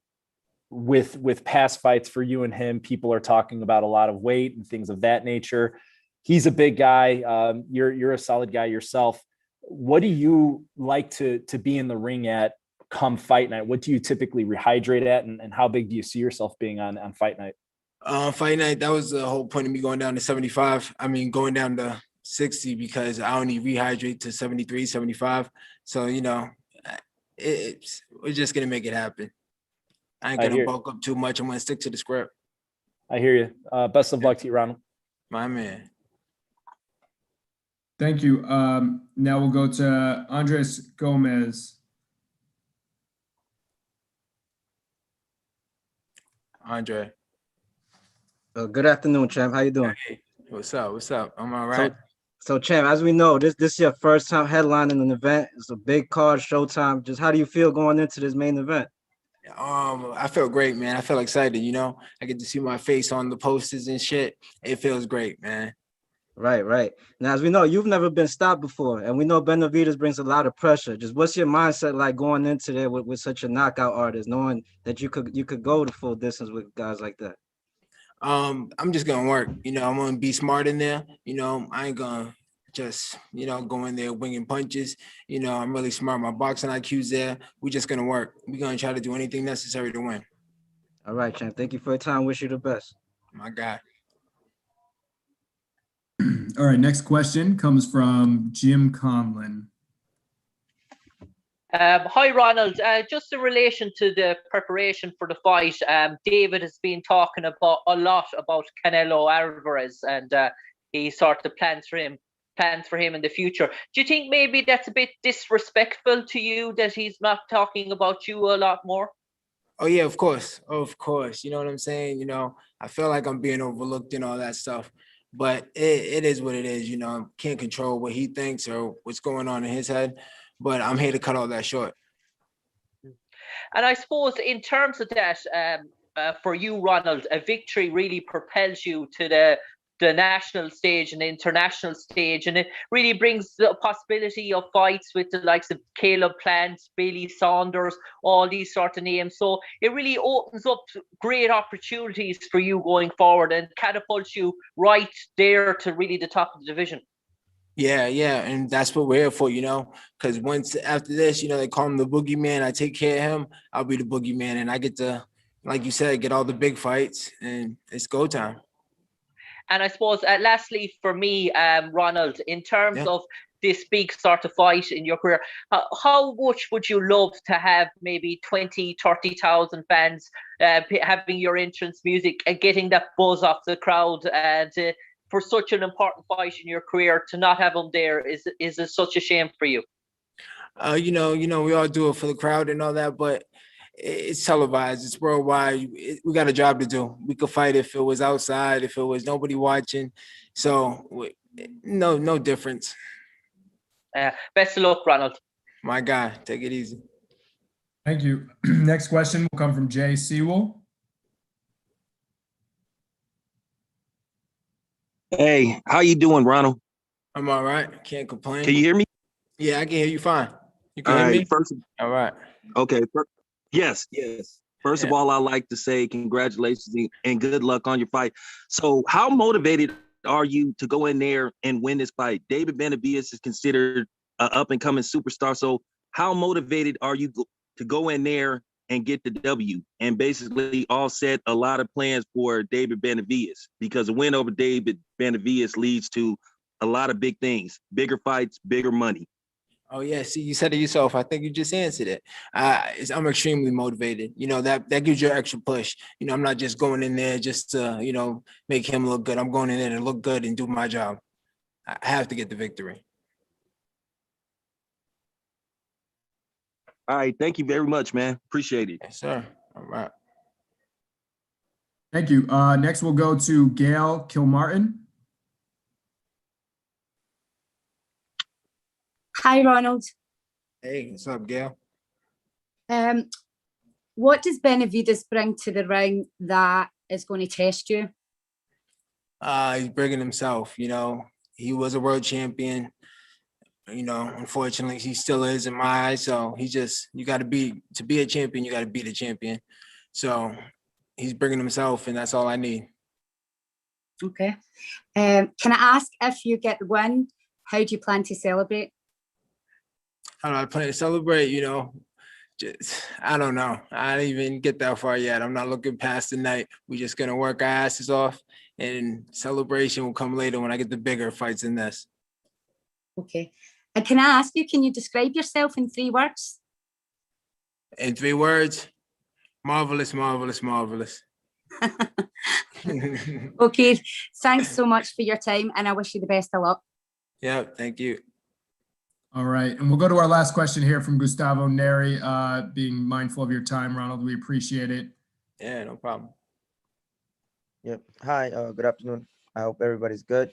with past fights for you and him, people are talking about a lot of weight and things of that nature. He's a big guy. You're a solid guy yourself. What do you like to be in the ring at come fight night? What do you typically rehydrate at, and how big do you see yourself being on fight night? Fight night, that was the whole point of me going down to 75. I mean, going down to 60 because I only rehydrate to 73, 75. So, we're just going to make it happen. I ain't going to bulk up too much. I'm going to stick to the script. I hear you. Best of luck to you, Ronald. My man. Thank you. Now we'll go to Andres Gomez. Andre. Good afternoon, champ. How you doing? Hey, what's up? I'm all right. So champ, as we know, this is your first time headlining an event. It's a big card, Showtime. Just how do you feel going into this main event? I feel great, man. I feel excited, I get to see my face on the posters and shit. It feels great, man. Right. Now, as we know, you've never been stopped before, and we know Benavidez brings a lot of pressure. Just what's your mindset like going into there with such a knockout artist, knowing that you could go the full distance with guys like that? I'm just gonna work. I'm gonna be smart in there. I ain't gonna just go in there winging punches. I'm really smart. My boxing IQ's there. We're just gonna work. We're gonna try to do anything necessary to win. All right, champ. Thank you for your time. Wish you the best. My guy. All right, next question comes from Jim Conlon. Hi, Ronald. Just in relation to the preparation for the fight, David has been talking a lot about Canelo Alvarez, and he sort of plans for him in the future. Do you think maybe that's a bit disrespectful to you that he's not talking about you a lot more? Oh yeah, of course. You know what I'm saying? I feel like I'm being overlooked and all that stuff. But it is what it is, can't control what he thinks or what's going on in his head. But I'm here to cut all that short. And I suppose in terms of that, for you, Ronald, a victory really propels you to the national stage and the international stage, and it really brings the possibility of fights with the likes of Caleb Plant, Bailey Saunders, all these sort of names. So it really opens up great opportunities for you going forward and catapults you right there to really the top of the division. Yeah, and that's what we're here for, because once after this, they call him the boogeyman. I take care of him, I'll be the boogeyman, and I get to, like you said, get all the big fights, and it's go time. And I suppose, lastly, for me, Ronald, in terms of this big sort of fight in your career, how much would you love to have maybe 20, 30,000 fans having your entrance music and getting that buzz off the crowd? And for such an important fight in your career, to not have them there is it such a shame for you? We all do it for the crowd and all that, but it's televised, it's worldwide. We got a job to do. We could fight if it was outside, if it was nobody watching. So no difference. Best of luck, Ronald. My guy, take it easy. Thank you. Next question will come from Jay Sewell. Hey, how you doing, Ronald? I'm all right. Can't complain. Can you hear me? Yeah, I can hear you fine. You can All hear right, me? First, all right. Okay. Yes. First of all, I'd like to say congratulations and good luck on your fight. So how motivated are you to go in there and win this fight? David Benavidez is considered an up-and-coming superstar. So how motivated are you to go in there and get the W and basically offset a lot of plans for David Benavidez? Because a win over David Benavidez leads to a lot of big things, bigger fights, bigger money. Oh yeah, see, you said it yourself. I think you just answered it. I'm extremely motivated. That gives you an extra push. I'm not just going in there just to make him look good. I'm going in there to look good and do my job. I have to get the victory. All right, thank you very much, man. Appreciate it. Yes, sir. All right. Thank you. Next, we'll go to Gail Kilmartin. Hi, Ronald. Hey, what's up, Gail? What does Benavidez bring to the ring that is going to test you? He's bringing himself. He was a world champion. Unfortunately, he still is in my eyes. So to be a champion, you got to be the champion. So he's bringing himself, and that's all I need. Okay. Can I ask, if you get the win, how do you plan to celebrate? How do I plan to celebrate? I don't know. I didn't even get that far yet. I'm not looking past the night. We're just going to work our asses off, and celebration will come later when I get the bigger fights in this. Okay. And can I ask you, can you describe yourself in 3 words? In 3 words? Marvelous, marvelous, marvelous. Okay. Thanks so much for your time, and I wish you the best of luck. Yeah, thank you. All right, and we'll go to our last question here from Gustavo Neri. Being mindful of your time, Ronald, we appreciate it. Yeah, no problem. Yep. Hi, good afternoon. I hope everybody's good.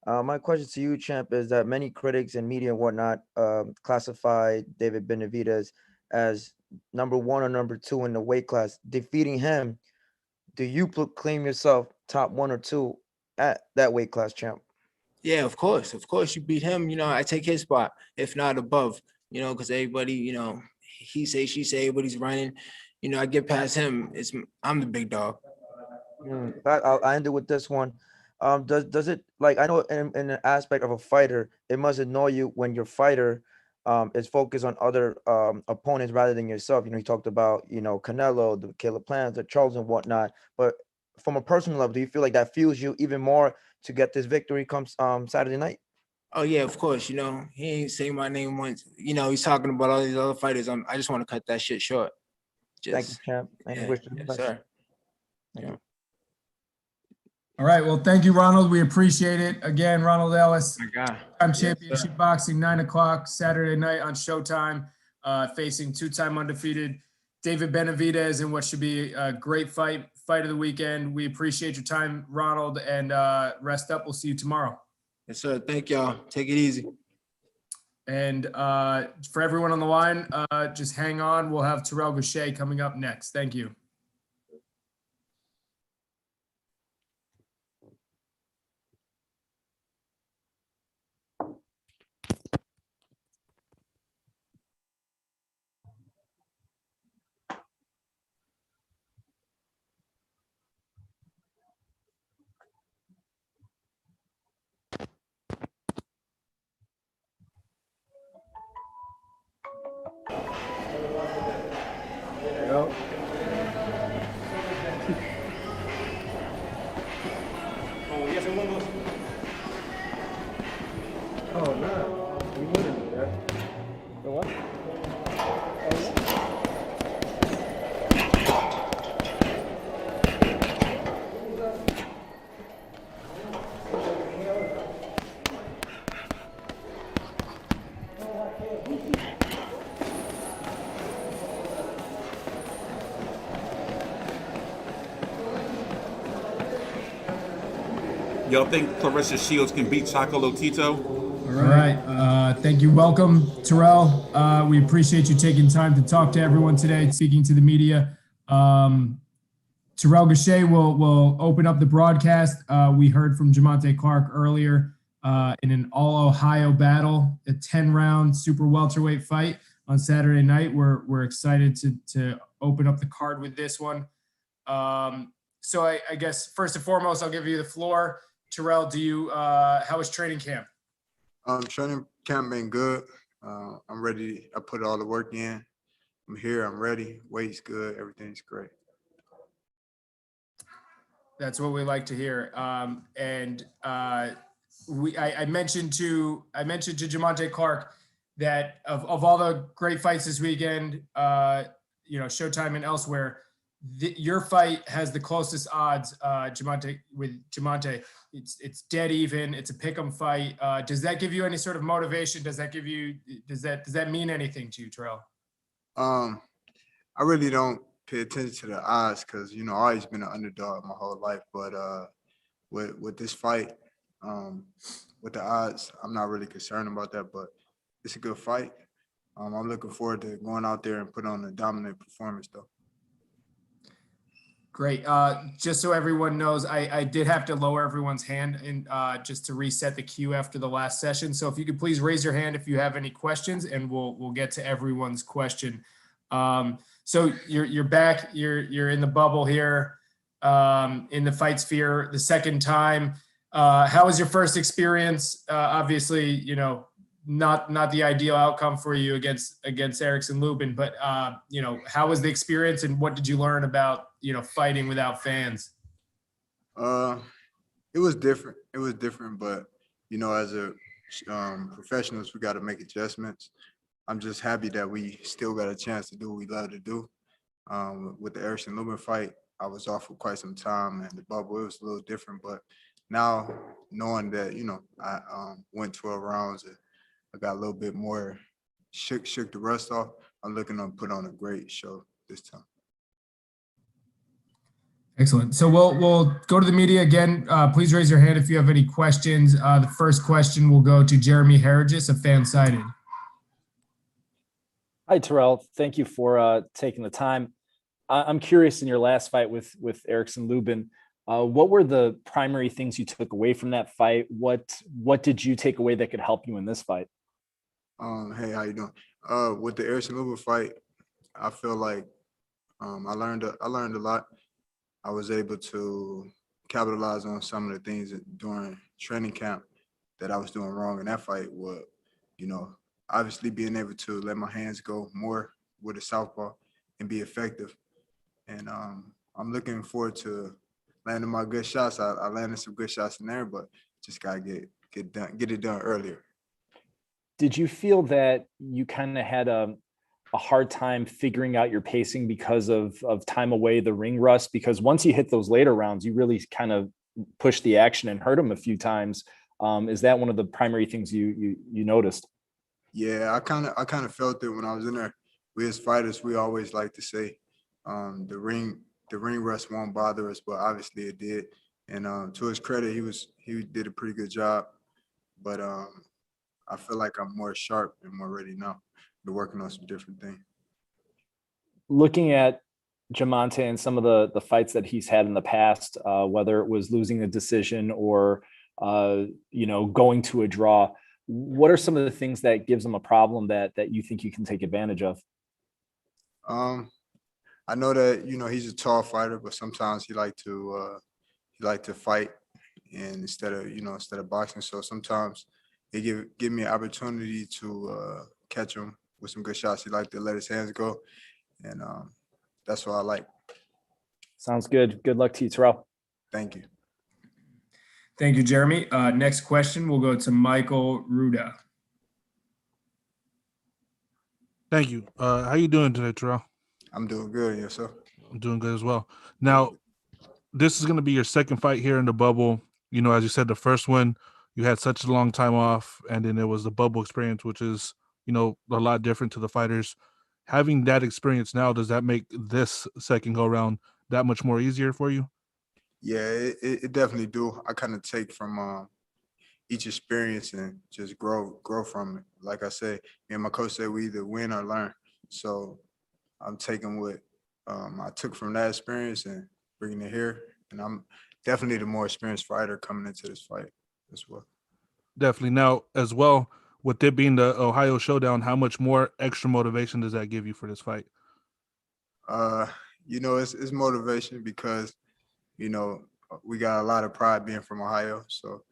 My question to you, champ, is that many critics and media and whatnot classify David Benavidez as number 1 or number 2 in the weight class. Defeating him, do you claim yourself top 1 or 2 at that weight class, champ? Yeah, of course. Of course, you beat him. I take his spot, if not above, because everybody, he say, she say, everybody's running. I get past him. I'm the big dog. I'll end it with this one. Does it, like, I know in an aspect of a fighter, it must annoy you when your fighter is focused on other opponents rather than yourself. You talked about, Canelo, the Caleb Plant, the Charles and whatnot. But from a personal level, do you feel like that fuels you even more to get this victory comes Saturday night? Oh yeah, of course. He ain't saying my name once. He's talking about all these other fighters. I just want to cut that shit short. Thank you, champ. And wish you the yes, best. sir. Yeah. All right, well, thank you, Ronald. We appreciate it. Again, Ronald Ellis, SHOWTIME Championship Boxing, 9 o'clock Saturday night on Showtime, facing 2-time undefeated David Benavidez in what should be a great fight of the weekend. We appreciate your time, Ronald, and rest up. We'll see you tomorrow. Yes, sir. Thank y'all. Take it easy. And for everyone on the line, just hang on. We'll have Terrell Gausha coming up next. Thank you. go. Oh, no. You wouldn't do that. The what? Y'all think Clarissa Shields can beat Chocolatito? All right. Thank you. Welcome, Terrell. We appreciate you taking time to talk to everyone today, speaking to the media. Terrell Gausha will open up the broadcast. We heard from Jamante Clark earlier in an all-Ohio battle, a 10-round super welterweight fight on Saturday night. We're excited to open up the card with this one. So I guess first and foremost, I'll give you the floor. Terrell, how was training camp? Training camp been good. I'm ready. I put all the work in. I'm here. I'm ready. Weight's good. Everything's great. That's what we like to hear. I mentioned to Jamante Clark that of all the great fights this weekend, Showtime and elsewhere, your fight has the closest odds, Jamante. It's dead even. It's a pick'em fight. Does that give you any sort of motivation? Does that mean anything to you, Terrell? I really don't pay attention to the odds because I've always been an underdog my whole life. But with this fight, with the odds, I'm not really concerned about that. But it's a good fight. I'm looking forward to going out there and put on a dominant performance, though. Great. Just so everyone knows, I did have to lower everyone's hand and just to reset the queue after the last session. So if you could please raise your hand if you have any questions, and we'll get to everyone's question. So you're back. You're in the bubble here, in the fight sphere the second time. How was your first experience? Obviously, not the ideal outcome for you against Erickson Lubin, but how was the experience, and what did you learn about fighting without fans? It was different. But as a professionals, we got to make adjustments. I'm just happy that we still got a chance to do what we love to do. With the Erickson Lubin fight, I was off for quite some time, and the bubble, it was a little different. But now knowing that I went 12 rounds, and I got a little bit more shook the rust off, I'm looking to put on a great show this time. Excellent. So we'll go to the media again. Please raise your hand if you have any questions. The first question will go to Jeremy Harrigis of Fansided. Hi, Terrell. Thank you for taking the time. I'm curious, in your last fight with Erickson Lubin, what were the primary things you took away from that fight? What did you take away that could help you in this fight? Hey, how you doing? With the Erickson Lubin fight, I feel like I learned a lot. I was able to capitalize on some of the things during training camp that I was doing wrong in that fight. Would obviously being able to let my hands go more with a southpaw and be effective. And I'm looking forward to landing my good shots. I landed some good shots in there, but just gotta get it done earlier. Did you feel that you kind of had a hard time figuring out your pacing because of time away, the ring rust? Because once you hit those later rounds, you really kind of pushed the action and hurt him a few times. Is that one of the primary things you noticed? Yeah, I kind of felt it when I was in there. We as fighters, we always like to say the ring rust won't bother us, but obviously it did. And to his credit, he did a pretty good job. But I feel like I'm more sharp and more ready now. Been working on some different things. Looking at Jamante and some of the fights that he's had in the past, whether it was losing a decision or going to a draw, what are some of the things that gives him a problem that you think you can take advantage of? I know that he's a tall fighter, but sometimes he like to fight, and instead of boxing. So sometimes he give me an opportunity to catch him with some good shots. He like to let his hands go, and that's what I like. Sounds good. Good luck to you, Terrell. Thank you. Thank you, Jeremy. Next question will go to Michael Ruda. Thank you. How you doing today, Terrell? I'm doing good. Yes, sir. I'm doing good as well. Now, this is going to be your second fight here in the bubble. You know, as you said, the first one, you had such a long time off, and then it was the bubble experience, which is, you know, a lot different to the fighters. Having that experience now, does that make this second go around that much more easier for you? Yeah, it definitely do. I kind of take from each experience and just grow from it. Like I say, me and my coach said we either win or learn. So I'm taking what I took from that experience and bringing it here. And I'm definitely the more experienced fighter coming into this fight as well. Definitely. Now, as well, with it being the Ohio Showdown, how much more extra motivation does that give you for this fight? You know, it's motivation because, you know, we got a lot of pride being from Ohio. So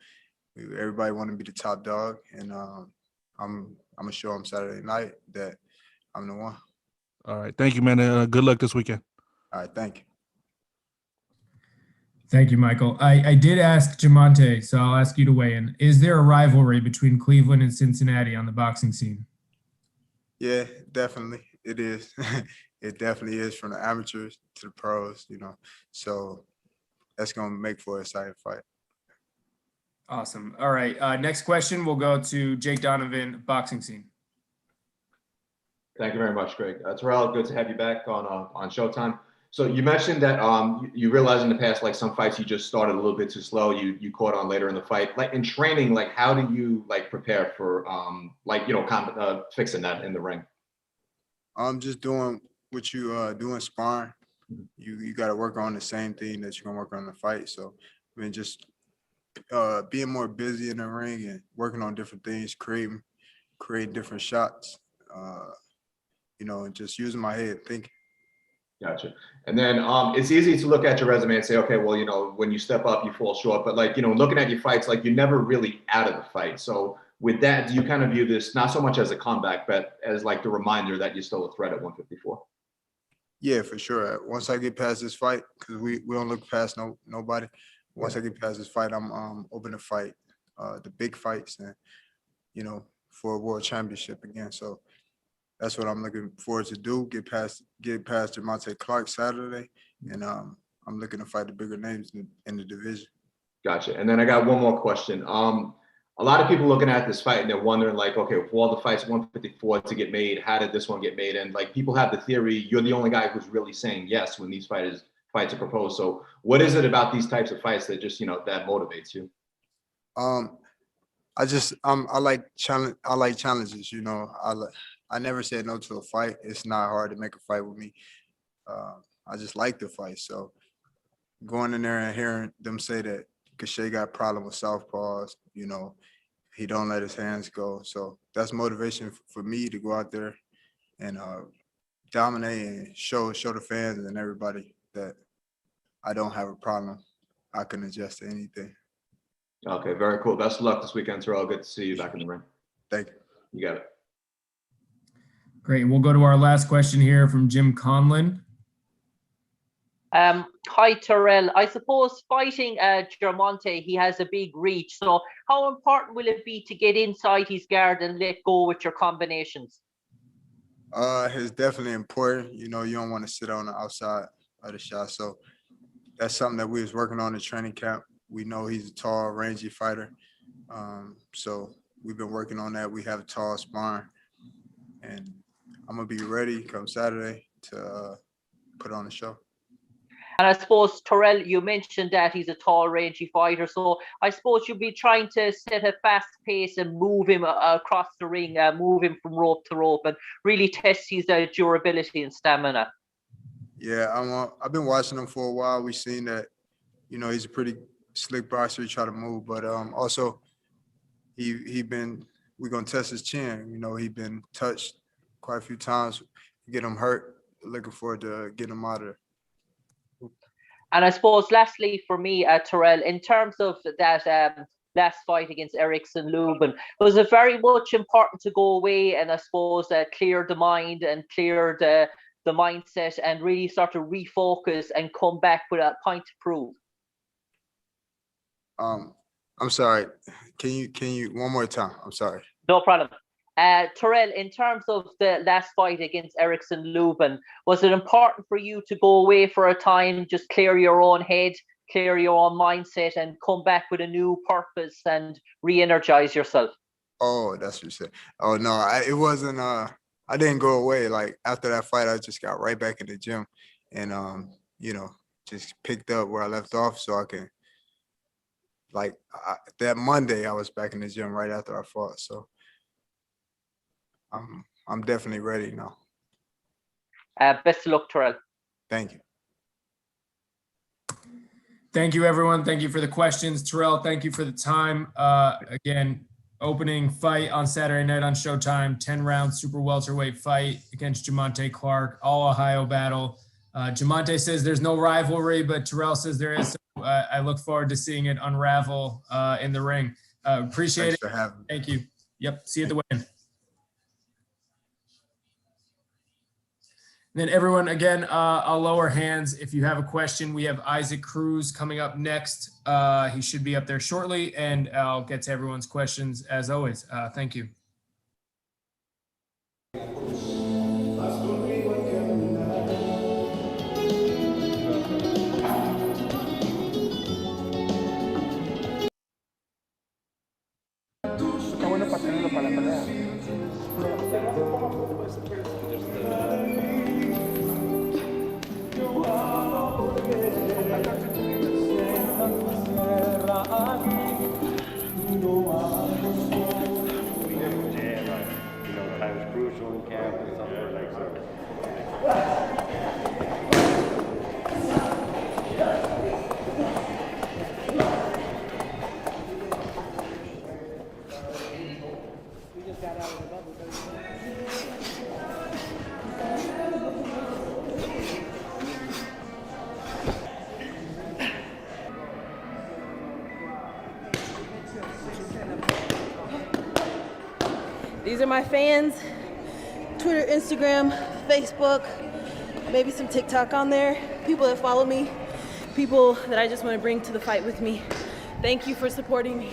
everybody want to be the top dog. And I'm going to show them Saturday night that I'm the one. All right. Thank you, man. Good luck this weekend. All right. Thank you. Thank you, Michael. I did ask Jamante, so I'll ask you to weigh in. Is there a rivalry between Cleveland and Cincinnati on the boxing scene? Yeah, definitely. It is. It definitely is, from the amateurs to the pros, you know. So that's going to make for a exciting fight. Awesome. All right. Next question will go to Jake Donovan, boxing scene. Thank you very much, Greg. Terrell, good to have you back on Showtime. So you mentioned that you realized in the past, like some fights you just started a little bit too slow. You caught on later in the fight. Like in training, like how do you like prepare for fixing that in the ring? I'm just doing what you do in sparring. You got to work on the same thing that you're gonna work on in the fight. So I mean, just being more busy in the ring and working on different things, creating different shots. You know, and just using my head, thinking. Gotcha. And then it's easy to look at your resume and say, okay, well, you know, when you step up, you fall short. But like, you know, looking at your fights, like you're never really out of the fight. So with that, do you kind of view this not so much as a comeback, but as like the reminder that you're still a threat at 154? Yeah, for sure. Once I get past this fight, because we don't look past nobody. Once I get past this fight, I'm open to fight the big fights and, you know, for a world championship again. So that's what I'm looking forward to do. Get past Jamontay Clark Saturday, and I'm looking to fight the bigger names in the division. Gotcha. And then I got one more question. A lot of people looking at this fight and they're wondering, like, okay, for all the fights 154 to get made, how did this one get made? And like people have the theory, you're the only guy who's really saying yes when these fights are proposed. So what is it about these types of fights that just, you know, that motivates you? I like challenges. You know, I never said no to a fight. It's not hard to make a fight with me. I just like the fight. So going in there and hearing them say that Gausha got a problem with southpaws, you know, he don't let his hands go. So that's motivation for me to go out there and dominate and show the fans and everybody that I don't have a problem. I can adjust to anything. Okay, very cool. Best of luck this weekend, Terrell. Good to see you back in the ring. Thank you. You got it. Great. We'll go to our last question here from Jim Conlon. Hi, Terrell. I suppose fighting Jamontay, he has a big reach. So how important will it be to get inside his guard and let go with your combinations? It's definitely important. You know, you don't want to sit on the outside of the shot. So that's something that we was working on in training camp. We know he's a tall, rangy fighter. So we've been working on that. We have a tall sparring. And I'm going to be ready come Saturday to put on the show. And I suppose, Terrell, you mentioned that he's a tall, rangy fighter. So I suppose you'll be trying to set a fast pace and move him across the ring, move him from rope to rope, and really test his durability and stamina. Yeah, I've been watching him for a while. We've seen that, you know, he's a pretty slick boxer. He try to move, but also we're going to test his chin. You know, he's been touched quite a few times, get him hurt. Looking forward to getting him out of there. And I suppose, lastly, for me, Terrell, in terms of that last fight against Erickson Lubin, was it very much important to go away and I suppose clear the mind and clear the the mindset and really start to refocus and come back with a point to prove? I'm sorry. Can you one more time? I'm sorry. No problem. Terrell, in terms of the last fight against Erickson Lubin, was it important for you to go away for a time, just clear your own head, clear your own mindset, and come back with a new purpose and re-energize yourself? Oh, that's what you said. Oh no, it wasn't. I didn't go away. Like after that fight, I just got right back in the gym, and just picked up where I left off, so I can. Like that Monday, I was back in the gym right after I fought. So I'm definitely ready now. Best of luck, Terrell. Thank you. Thank you, everyone. Thank you for the questions. Terrell, thank you for the time. Again, opening fight on Saturday night on Showtime, 10-round super welterweight fight against Jamontay Clark, all Ohio battle. Jamante says there's no rivalry, but Terrell says there is. So, I look forward to seeing it unravel in the ring. Appreciate Thanks for having me. Thank you. Yep. See you at the weigh-in. Then everyone, again, I'll lower hands. If you have a question, we have Isaac Cruz coming up next. He should be up there shortly, and I'll get to everyone's questions as always. Thank you. Está bueno para tenerlo para la pelea. Times crucial in camp and something like that. These are my fans. Twitter, Instagram, Facebook, maybe some TikTok on there. People that follow me, people that I just want to bring to the fight with me. Thank you for supporting me.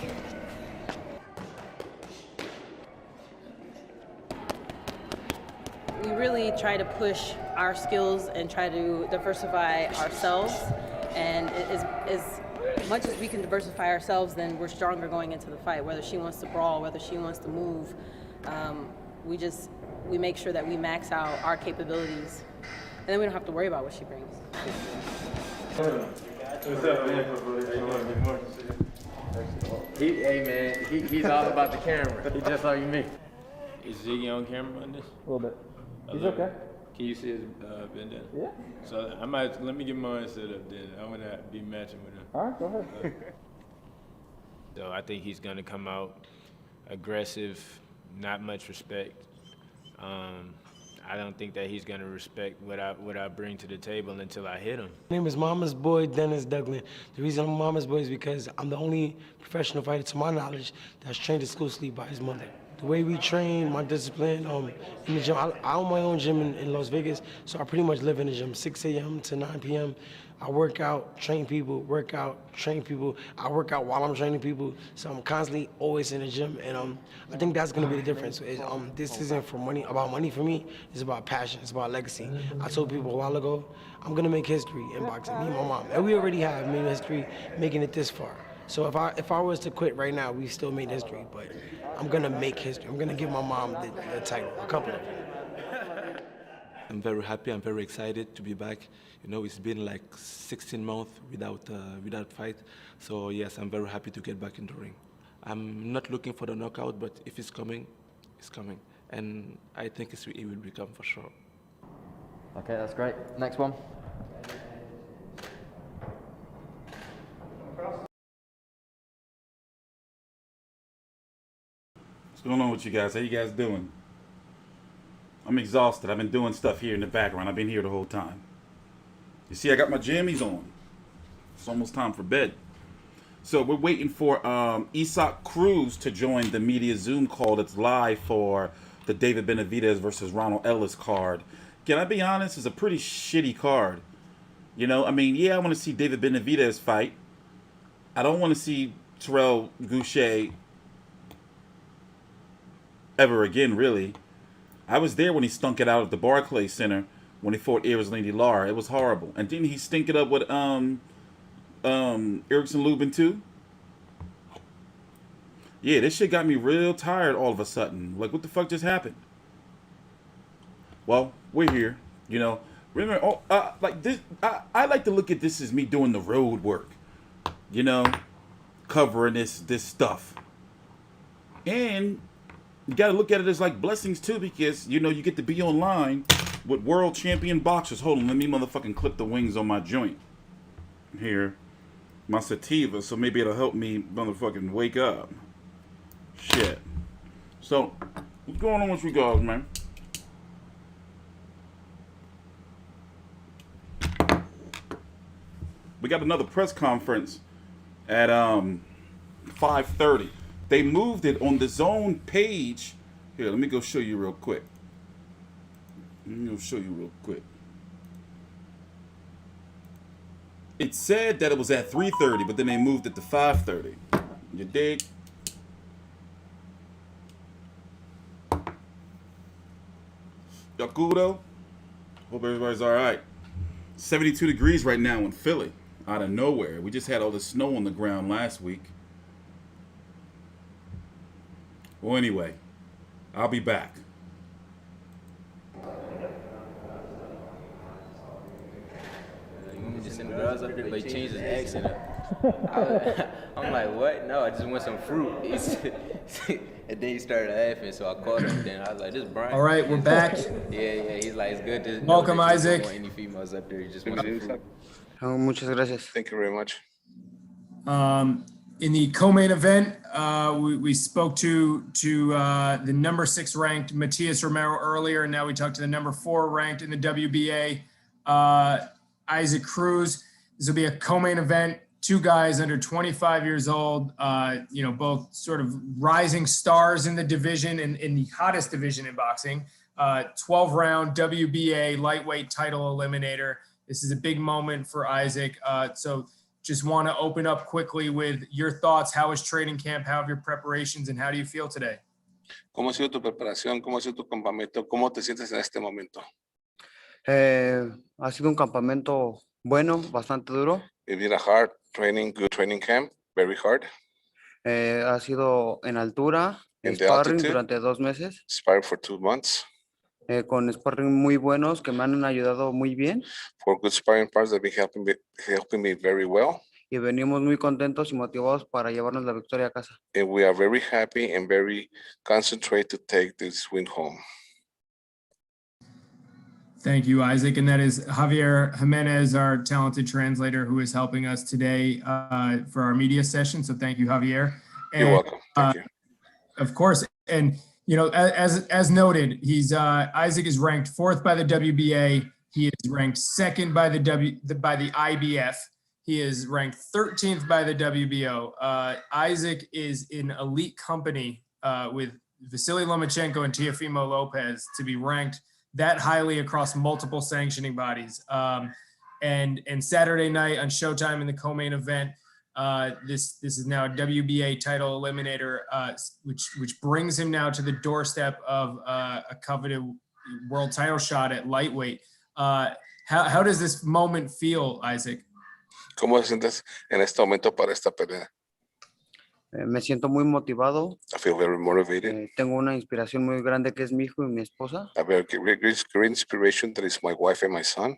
We really try to push our skills and try to diversify ourselves. And as much as we can diversify ourselves, then we're stronger going into the fight. Whether she wants to brawl, whether she wants to move, we make sure that we max out our capabilities, and then we don't have to worry about what she brings. What's up, man? Hey, man, he's all about the camera. He just like me. Is Ziggy on camera on this? A little bit. He's little okay. Can you see his bandana? Yeah. So let me get mine set up then. I'm gonna be matching with him. All right, go ahead. So I think he's gonna come out aggressive, not much respect. I don't think that he's gonna respect what I bring to the table until I hit him. My name is Mama's Boy Dennis Douglas. The reason I'm Mama's Boy is because I'm the only professional fighter, to my knowledge, that's trained exclusively by his mother. The way we train, my discipline, in the gym, I own my own gym in Las Vegas, so I pretty much live in the gym, 6 a.m. to 9 p.m. I work out, train people, work out, train people. I work out while I'm training people, so I'm constantly always in the gym, and I think that's gonna be the difference. This isn't about money for me. It's about passion. It's about legacy. I told people a while ago, I'm gonna make history in boxing. Me and my mom, and we already have made history making it this far. So if I was to quit right now, we still made history, but I'm gonna make history. I'm gonna give my mom the title, a couple of them. I'm very happy. I'm very excited to be back. You know, it's been like 16 months without fight. So yes, I'm very happy to get back in the ring. I'm not looking for the knockout, but if it's coming, it's coming. And I think it will become for sure. Okay, that's great. Next one. What's going on with you guys? How you guys doing? I'm exhausted. I've been doing stuff here in the background. I've been here the whole time. You see, I got my jammies on. It's almost time for bed. So we're waiting for Isaac Cruz to join the media Zoom call that's live for the David Benavidez versus Ronald Ellis card. can I be honest? It's a pretty shitty card. You know, I mean, yeah, I want to see David Benavidez fight. I don't want to see Terrell Gausha ever again, really. I was there when he stunk it out at the Barclays Center when he fought Erickson Lara. It was horrible. And didn't he stink it up with Erickson Lubin too? Yeah, this shit got me real tired all of a sudden. Like, what the fuck just happened? Well, we're here, you know. Remember, like this, I like to look at this as me doing the road work, you know, covering this stuff. And you got to look at it as like blessings too, because, you know, you get to be online with world champion boxers. Hold on, let me motherfucking clip the wings on my joint here, my sativa, so maybe it'll help me motherfucking wake up. Shit. So, what's going on with you guys, man? We got another press conference at 5:30. They moved it on the Zone page. Here, let me go show you real quick. It said that it was at 3:30, but then they moved it to 5:30. You dig? Y'all cool though? Hope everybody's all right. 72 degrees right now in Philly, out of nowhere. We just had all the snow on the ground last week. Well, anyway, I'll be back. Just send the girls up there, but he changed his accent up. I'm like, what? No, I just want some fruit. And then he started laughing, so I called him. Then I was like, this is Brian. All right, we're back. Yeah, he's like, it's good to Welcome, Isaac. Don't want any females up there. You just want some fruit. Muchas gracias. Thank you very much. In the co-main event, we spoke to the number 6 ranked Matthias Romero earlier, and now we talked to the number 4 ranked in the WBA, Isaac Cruz. This will be a co-main event. 2 guys under 25 years old, you know, both sort of rising stars in the division, in the hottest division in boxing. 12-round WBA Lightweight Title Eliminator. This is a big moment for Isaac. So just want to open up quickly with your thoughts. How is training camp? How have your preparations, and how do you feel today? ¿Cómo ha sido tu preparación? ¿Cómo ha sido tu campamento? ¿Cómo te sientes en este momento? Ha sido un campamento bueno, bastante duro. It been a hard training, good training camp, very hard. Ha sido en altura, In the sparring altitude. durante 2 meses, Sparring for 2 months. con sparring muy buenos que me han ayudado muy bien. For good sparring partners that have been helping me very well. Y venimos muy contentos y motivados para llevarnos la victoria a casa. And we are very happy and very concentrated to take this win home. Thank you, Isaac. And that is Javier Jimenez, our talented translator, who is helping us today for our media session. So thank you, Javier. And, You're welcome. Thank you. Of course. And, you know, as noted, he's Isaac is ranked 4th by the WBA. He is ranked 2nd by the IBF. He is ranked 13th by the WBO. Isaac is in elite company with Vasily Lomachenko and Teofimo Lopez to be ranked that highly across multiple sanctioning bodies. And Saturday night on Showtime in the co-main event, this is now a WBA title eliminator, which brings him now to the doorstep of a coveted world title shot at lightweight. How does this moment feel, Isaac? ¿Cómo te sientes en este momento para esta pelea? Me siento muy motivado. I feel very motivated. Tengo una inspiración muy grande que es mi hijo y mi esposa. I have a great inspiration that is my wife and my son.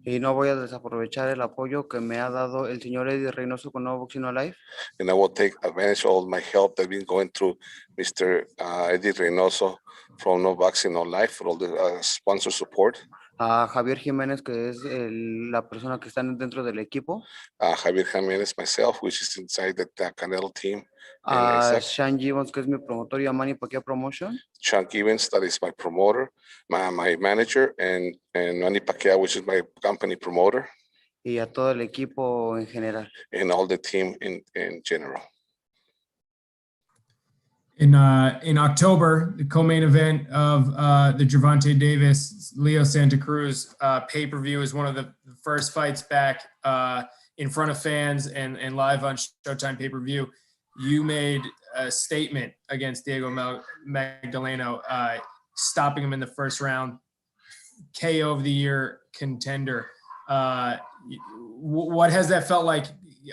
Y no voy a desaprovechar el apoyo que me ha dado el señor Eddie Reynoso con No Boxing No Life. And I will take advantage of all my help that I've been going through Mr. Eddie Reynoso from No Boxing No Life for all the sponsor support. A Javier Jiménez, que es la persona que está dentro del equipo. Javier Jiménez, myself, which is inside the Canelo team. Sean Gibbons, que es mi promotor, y Manny Pacquiao Promotion. Sean Gibbons, that is my promoter, my manager, and Manny Pacquiao, which is my company promoter. Y a todo el equipo en general. And all the team in general. in October, the co-main event of the Gervonta Davis Leo Santa Cruz pay-per-view is one of the first fights back in front of fans and live on Showtime pay-per-view. You made a statement against Diego Magdaleno, stopping him in the first round, KO of the year contender. What has that felt like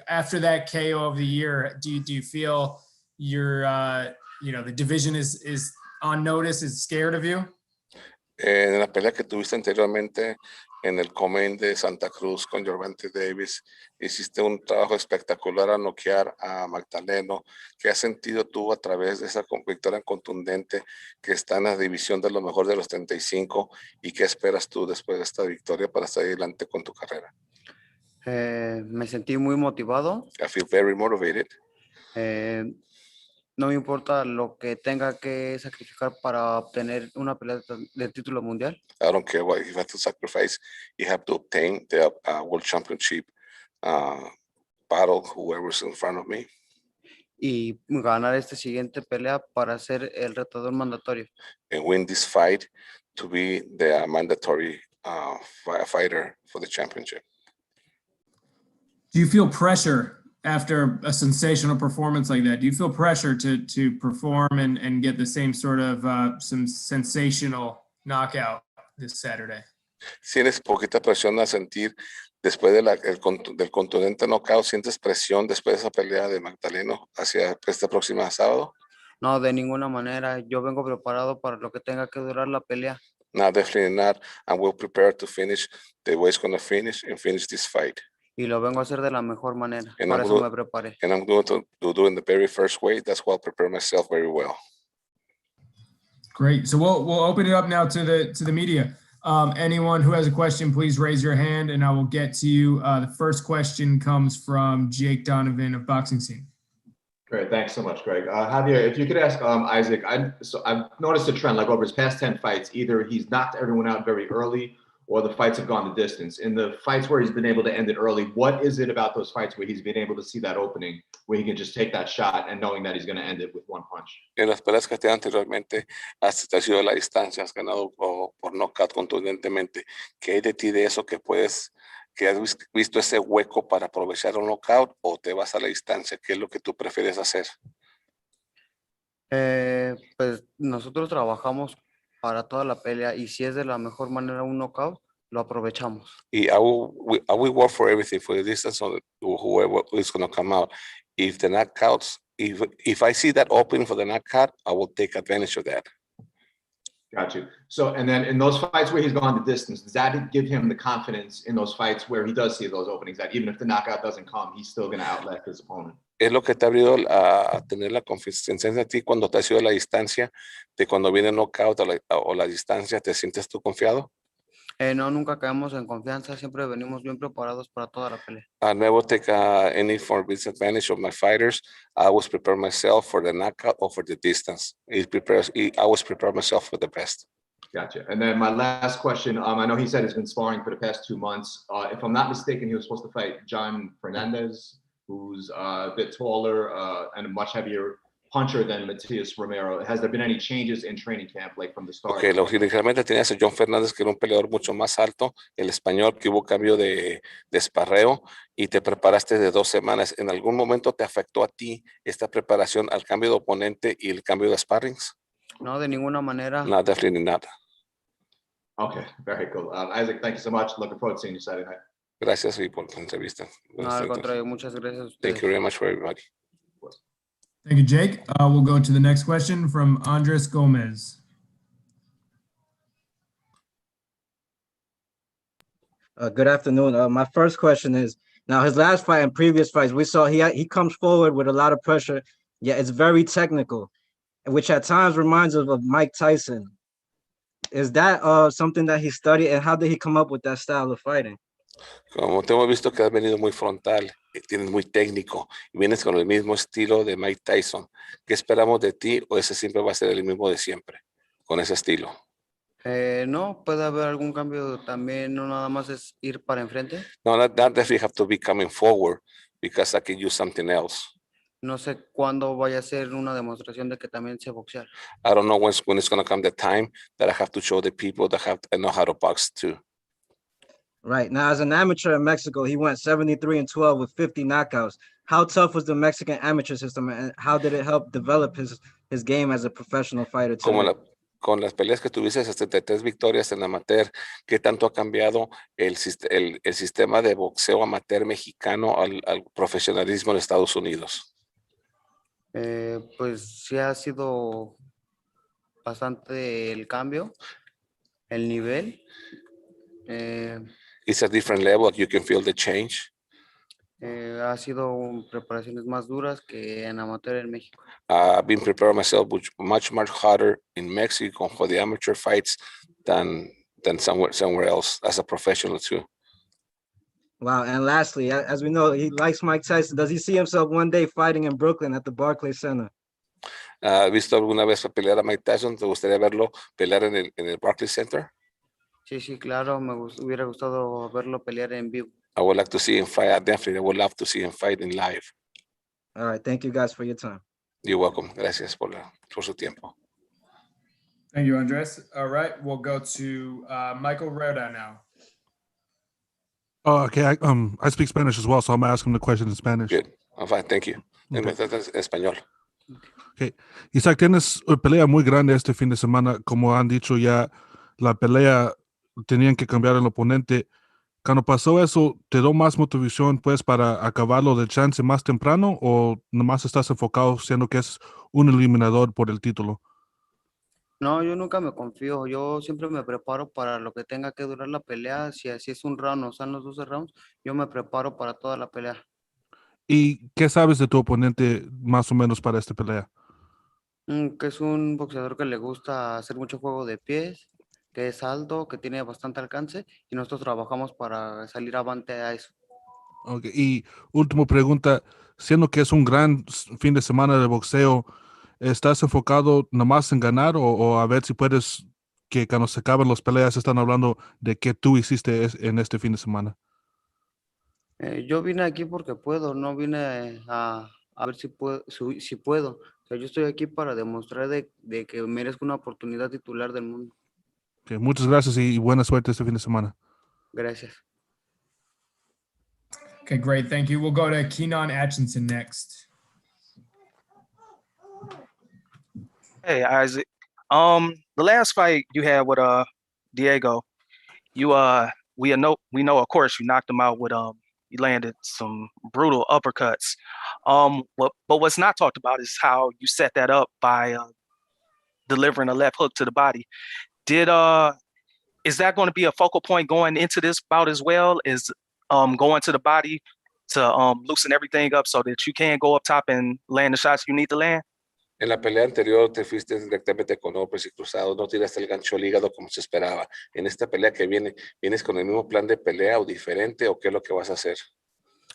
after that KO of the year? Do you feel your the division is on notice, is scared of you? En la pelea que tuviste anteriormente en el Comain de Santa Cruz con Gervonta Davis, hiciste un trabajo espectacular a noquear a Magdaleno. ¿Qué has sentido tú a través de esa victoria contundente que está en la división de lo mejor de los 35? ¿Y qué esperas tú después de esta victoria para estar adelante con tu carrera? Me sentí muy motivado. I feel very motivated. No me importa lo que tenga que sacrificar para obtener una pelea de título mundial. I don't care what you have to sacrifice. You have to obtain the World Championship battle, whoever's in front of me. Y ganar esta siguiente pelea para ser el retador mandatorio. And win this fight to be the mandatory fighter for the championship. Do you feel pressure after a sensational performance like that? Do you feel pressure to perform and get the same sort of some sensational knockout this Saturday? ¿Sientes poquita presión a sentir después del contundente knockout? ¿Sientes presión después de esa pelea de Magdaleno hacia este próximo sábado? No, de ninguna manera. Yo vengo preparado para lo que tenga que durar la pelea. No, definitely not. I'm well prepared to finish the way it's going to finish and finish this fight. Y lo vengo a hacer de la mejor manera. Para eso me preparé. And I'm going to do it in the very first way. That's why I'll prepare myself very well. Great. So we'll open it up now to the media. Anyone who has a question, please raise your hand and I will get to you. The first question comes from Jake Donovan of Boxing Scene. Great, thanks so much, Greg. Javier, if you could ask Isaac, I've noticed a trend, like over his past 10 fights, either he's knocked everyone out very early or the fights have gone the distance. In the fights where he's been able to end it early, what is it about those fights where he's been able to see that opening, where he can just take that shot and knowing that he's going to end it with one punch? En las peleas que te anteriormente has sido la distancia, has ganado por knockout contundentemente. ¿Qué hay de ti de eso que has visto ese hueco para aprovechar un knockout o te vas a la distancia? ¿Qué es lo que tú prefieres hacer? Pues nosotros trabajamos para toda la pelea y si es de la mejor manera un knockout, lo aprovechamos. I will work for everything, for the distance or whoever is going to come out. If the knockouts, if I see that opening for the knockout, I will take advantage of that. Got you. So, and then in those fights where he's gone the distance, does that give him the confidence in those fights where he does see those openings, that even if the knockout doesn't come, he's still going to outlet his opponent? Es lo que te ha abrido a tener la confianza en ti cuando te has ido a la distancia, de cuando viene el knockout o la distancia, ¿te sientes tú confiado? No, nunca caemos en confianza, siempre venimos bien preparados para toda la pelea. I never take any for disadvantage of my fighters. I always prepare myself for the knockout or for the distance. I always prepare myself for the best. Gotcha. And then my last question, I know he said he's been sparring for the past 2 months. If I'm not mistaken, he was supposed to fight John Fernandez, who's a bit taller and a much heavier puncher than Matthias Romero. Has there been any changes in training camp, like from the start? Okay, originalmente tenías a John Fernández, que era un peleador mucho más alto, el español, que hubo cambio de esparreo y te preparaste de 2 semanas. ¿En algún momento te afectó a ti esta preparación al cambio de oponente y el cambio de sparrings? No, de ninguna manera. No, definitely not. Okay, very cool. Isaac, thank you so much. Looking forward to seeing you Saturday night. Gracias por la entrevista. No, al contrario, muchas gracias. Thank you very much for everybody. Thank you, Jake. We'll go to the next question from Andres Gomez. Good afternoon. My first question is, now his last fight and previous fights, we saw he comes forward with a lot of pressure. Yeah, it's very technical, which at times reminds us of Mike Tyson. Is that something that he studied, and how did he come up with that style of fighting? Como te hemos visto que has venido muy frontal, tienes muy técnico y vienes con el mismo estilo de Mike Tyson. ¿Qué esperamos de ti o ese siempre va a ser el mismo de siempre, con ese estilo? No, puede haber algún cambio también, no nada más es ir para enfrente. No, not definitely have to be coming forward because I can use something else. No sé cuándo vaya a ser una demostración de que también sé boxear. I don't know when it's going to come the time that I have to show the people that know how to box too. Right. Now, as an amateur in Mexico, he went 73-12 with 50 knockouts. How tough was the Mexican amateur system, and how did it help develop his game as a professional fighter today? Con las peleas que tuviste, 73 victorias en amateur, ¿qué tanto ha cambiado el sistema de boxeo amateur mexicano al profesionalismo en Estados Unidos? Pues sí ha sido bastante el cambio, el nivel. It's a different level. You can feel the change. Ha sido preparaciones más duras que en amateur en México. I've been preparing myself much harder in Mexico for the amateur fights than somewhere else as a professional too. Wow. And lastly, as we know, he likes Mike Tyson. Does he see himself one day fighting in Brooklyn at the Barclays Center? ¿Has visto alguna vez pelear a Mike Tyson? ¿Te gustaría verlo pelear en el Barclays Center? Sí, claro, hubiera gustado verlo pelear en vivo. I would like to see him fight. I definitely would love to see him fight in live. All right. Thank you guys for your time. You're welcome. Gracias por su tiempo. Thank you, Andres. All right, we'll go to Michael Rhoda now. Oh, okay. I speak Spanish as well, so I'm asking the question in Spanish. Good. I'm fine. Thank you. En español. Okay. Isaac, tienes una pelea muy grande este fin de semana. Como han dicho ya, la pelea tenían que cambiar el oponente. Cuando pasó eso, ¿te dio más motivación pues para acabarlo de chance más temprano o nomás estás enfocado siendo que es un eliminador por el título? No, yo nunca me confío. Yo siempre me preparo para lo que tenga que durar la pelea. Si así es un round o son los 12 rounds, yo me preparo para toda la pelea. ¿Y qué sabes de tu oponente más o menos para esta pelea? Que es un boxeador que le gusta hacer mucho juego de pies, que es alto, que tiene bastante alcance y nosotros trabajamos para salir avante a eso. Okay. Y última pregunta, siendo que es un gran fin de semana de boxeo, ¿estás enfocado nomás en ganar o a ver si puedes, que cuando se acaben las peleas están hablando de qué tú hiciste en este fin de semana? Yo vine aquí porque puedo, no vine a ver si puedo. O sea, yo estoy aquí para demostrar de que merezco una oportunidad titular del mundo. Okay. Muchas gracias y buena suerte este fin de semana. Gracias. Okay, great. Thank you. We'll go to Kenan Atchison next. Hey, Isaac. The last fight you had with Diego, we know of course you knocked him out with you landed some brutal uppercuts. But what's not talked about is how you set that up by delivering a left hook to the body. Is that going to be a focal point going into this bout as well? Is going to the body to loosen everything up so that you can go up top and land the shots you need to land? En la pelea anterior te fuiste directamente con golpes y cruzados, no tiraste el gancho al hígado como se esperaba. En esta pelea que viene, ¿vienes con el mismo plan de pelea o diferente o qué es lo que vas a hacer?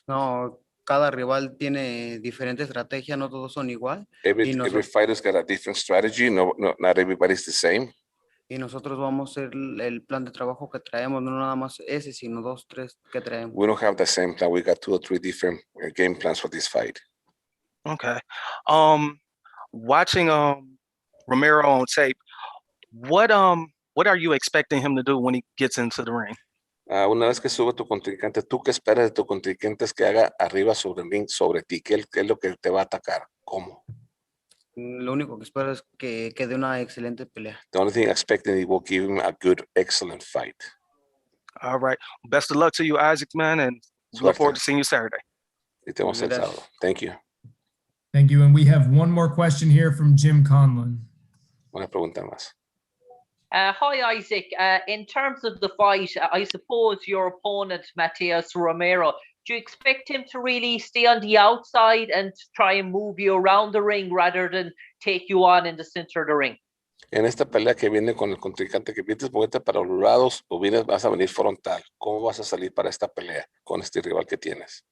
No, cada rival tiene diferente estrategia, no todos son igual. Every fighter's got a different strategy, not everybody's the same. Y nosotros vamos a hacer el plan de trabajo que traemos, no nada más ese, sino 2, 3 que traemos. We don't have the same plan. We got 2 or 3 different game plans for this fight. Okay. Watching Romero on tape, what are you expecting him to do when he gets into the ring? Una vez que sube tu contrincante, ¿tú qué esperas de tu contrincante que haga arriba sobre el ring, sobre ti? ¿Qué es lo que te va a atacar? ¿Cómo? Lo único que espero es que dé una excelente pelea. The only thing I expect is he will give him a good, excellent fight. All right. Best of luck to you, Isaac, man, and look forward to seeing you Saturday. Y te vemos el sábado. Thank you. Thank you. And we have one more question here from Jim Conlon. Una pregunta más. Hi, Isaac. In terms of the fight, I suppose your opponent, Matthias Romero, do you expect him to really stay on the outside and try and move you around the ring rather than take you on in the center of the ring? En esta pelea que viene con el contrincante, que vienes moverte para los lados o vas a venir frontal, ¿cómo vas a salir para esta pelea con este rival que tienes?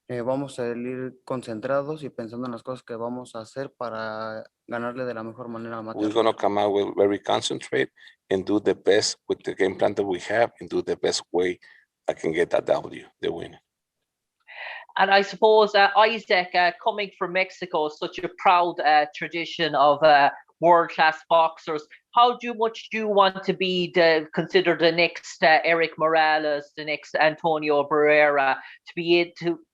Vamos a salir concentrados y pensando en las cosas que vamos a hacer para ganarle de la mejor manera a Matthias. We're going to come out with very concentrate and do the best with the game plan that we have and do the best way I can get that W, the win. And I suppose, Isaac, coming from Mexico, such a proud tradition of world-class boxers, how much do you want to be considered the next Eric Morales, the next Antonio Barrera,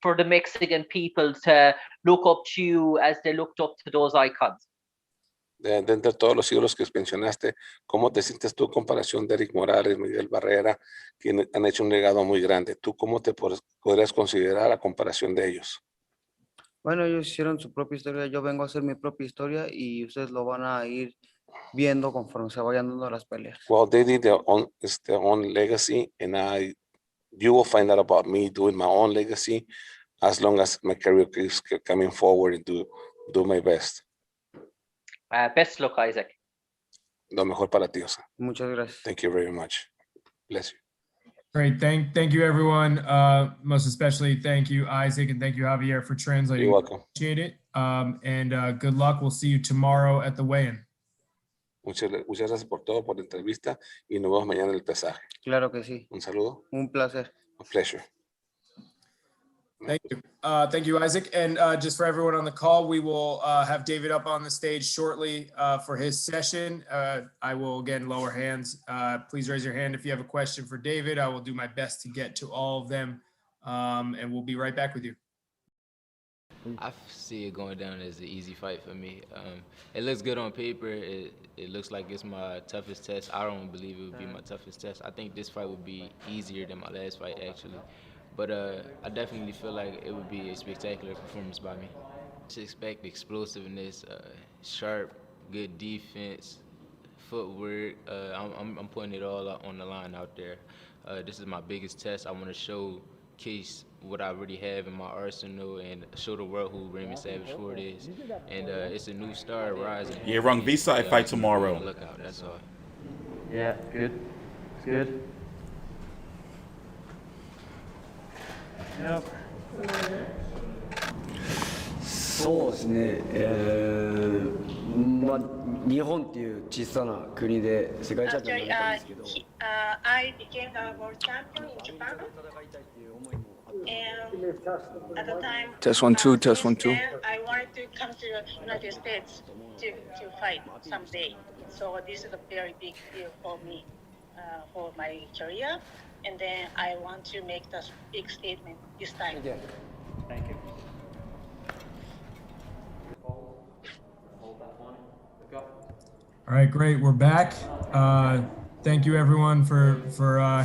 for the Mexican people to look up to you as they looked up to those icons? Dentro de todos los ídolos que mencionaste, ¿cómo te sientes tú en comparación de Eric Morales, Miguel Barrera, quienes han hecho un legado muy grande? ¿Tú cómo te podrías considerar a comparación de ellos? Bueno, ellos hicieron su propia historia, yo vengo a hacer mi propia historia y ustedes lo van a ir viendo conforme se vayan dando las peleas. Well, they did their own legacy, and you will find out about me doing my own legacy as long as my career keeps coming forward and do my best. Best luck, Isaac. Lo mejor para ti, Osa. Muchas gracias. Thank you very much. Bless you. Great. Thank you, everyone. Most especially, thank you, Isaac, and thank you, Javier, for translating. You're welcome. Appreciate it. And good luck. We'll see you tomorrow at the weigh-in. Muchas gracias por todo, por la entrevista, y nos vemos mañana en el pesaje. Claro que sí. Un saludo. Un placer. A pleasure. Thank you. Thank you, Isaac. And just for everyone on the call, we will have David up on the stage shortly for his session. I will again lower hands. Please raise your hand if you have a question for David. I will do my best to get to all of them, and we'll be right back with you. I see it going down as an easy fight for me. It looks good on paper. It looks like it's my toughest test. I don't believe it would be my toughest test. I think this fight would be easier than my last fight, actually. But I definitely feel like it would be a spectacular performance by me. Just expect explosiveness, sharp, good defense, footwork. I'm putting it all on the line out there. This is my biggest test. I want to showcase what I already have in my arsenal and show the world who Raymond Savage Ford is. And it's a new star rising. Yeah, Rung V-side fight tomorrow. Look out, that's all. Yeah, good. It's good. Yep. そうですね、まあ、日本っていう小さな国で世界チャンピオンになったんですけど I became the world champion in Japan. And at the time, Test 1 2, test 1 2. I wanted to come to the United States to fight someday. So this is a very big deal for me, for my career. And then I want to make the big statement this time. Thank you. All right, great. We're back. Thank you, everyone, for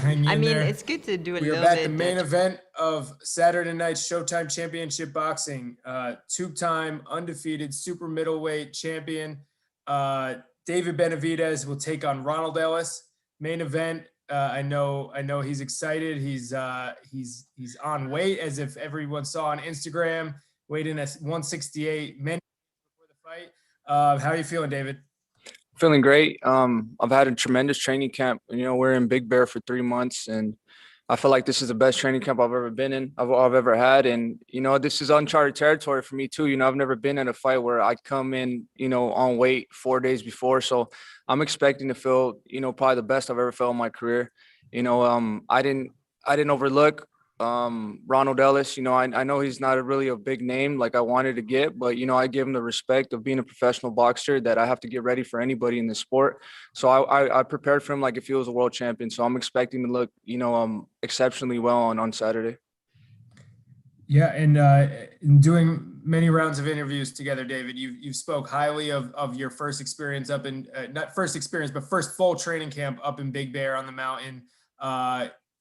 hanging in there. It's good to do a We little are back. bit. The main event of Saturday night's Showtime Championship Boxing. Two-time undefeated super middleweight champion David Benavidez will take on Ronald Ellis. Main event. I know he's excited. He's on weight, as if everyone saw on Instagram. Weighed in at 168 minutes before the fight. How are you feeling, David? Feeling great. I've had a tremendous training camp. You know, we're in Big Bear for 3 months, and I feel like this is the best training camp I've ever been in, I've ever had. And, you know, this is uncharted territory for me too. You know, I've never been in a fight where I come in, you know, on weight 4 days before. So I'm expecting to feel, you know, probably the best I've ever felt in my career. You know, I didn't overlook Ronald Ellis. You know, I know he's not really a big name like I wanted to get, but, you know, I give him the respect of being a professional boxer that I have to get ready for anybody in this sport. So I prepared for him like if he was a world champion. So I'm expecting to look, you know, exceptionally well on Saturday. Yeah, and in doing many rounds of interviews together, David, you've spoke highly of your first experience up in not first experience, but first full training camp up in Big Bear on the mountain.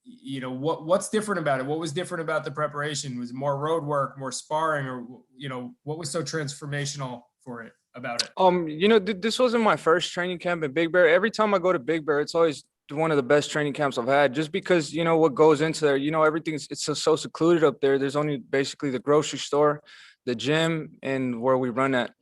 You know, what's different about it? What was different about the preparation? Was it more road work, more sparring, or, you know, what was so transformational for it about it? You know, this wasn't my first training camp in Big Bear. Every time I go to Big Bear, it's always one of the best training camps I've had, just because, you know, what goes into there, you know, it's so secluded up there. There's only basically the grocery store, the gym, and where we run at.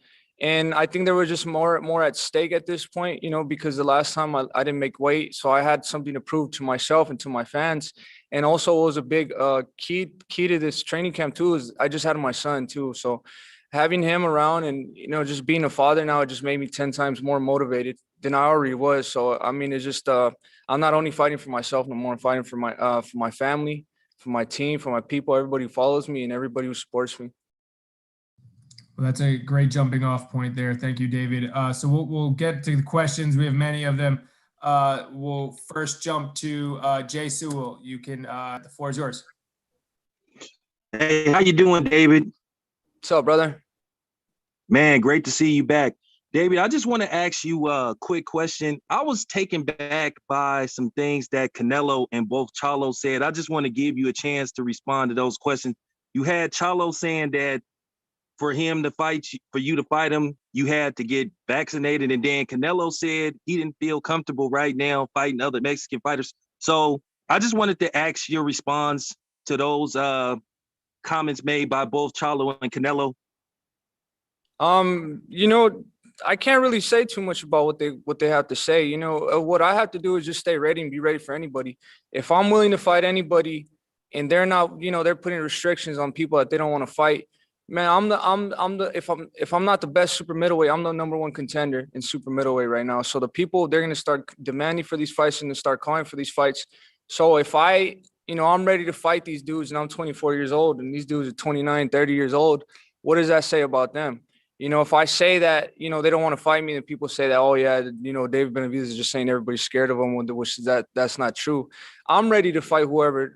And I think there was just more at stake at this point, you know, because the last time I didn't make weight. So I had something to prove to myself and to my fans. And also what was a big key to this training camp too, is I just had my son too. So having him around and, you know, just being a father now, it just made me 10 times more motivated than I already was. So, I mean, it's just, I'm not only fighting for myself no more, I'm fighting for my family, my team, for my people, everybody who follows me, and everybody who supports me. Well, that's a great jumping off point there. Thank you, David. So we'll get to the questions. We have many of them. We'll first jump to Jay Sewell. You can, the floor is yours. Hey, how you doing, David? What's up, brother? Man, great to see you back. David, I just want to ask you a quick question. I was taken back by some things that Canelo and both Charlo said. I just want to give you a chance to respond to those questions. You had Charlo saying that for him to fight, for you to fight him, you had to get vaccinated. And then Canelo said he didn't feel comfortable right now fighting other Mexican fighters. So I just wanted to ask your response to those comments made by both Charlo and Canelo. You know, I can't really say too much about what they have to say. You know, what I have to do is just stay ready and be ready for anybody. If I'm willing to fight anybody and they're not, you know, they're putting restrictions on people that they don't want to fight, man, if I'm not the best super middleweight, I'm the #1 contender in super middleweight right now. So the people, they're going to start demanding for these fights and to start calling for these fights. So if I'm ready to fight these dudes and I'm 24 years old and these dudes are 29, 30 years old, what does that say about them? You know, if I say that, you know, they don't want to fight me, then people say that, oh yeah, you know, David Benavidez is just saying everybody's scared of him, which that's not true. I'm ready to fight whoever,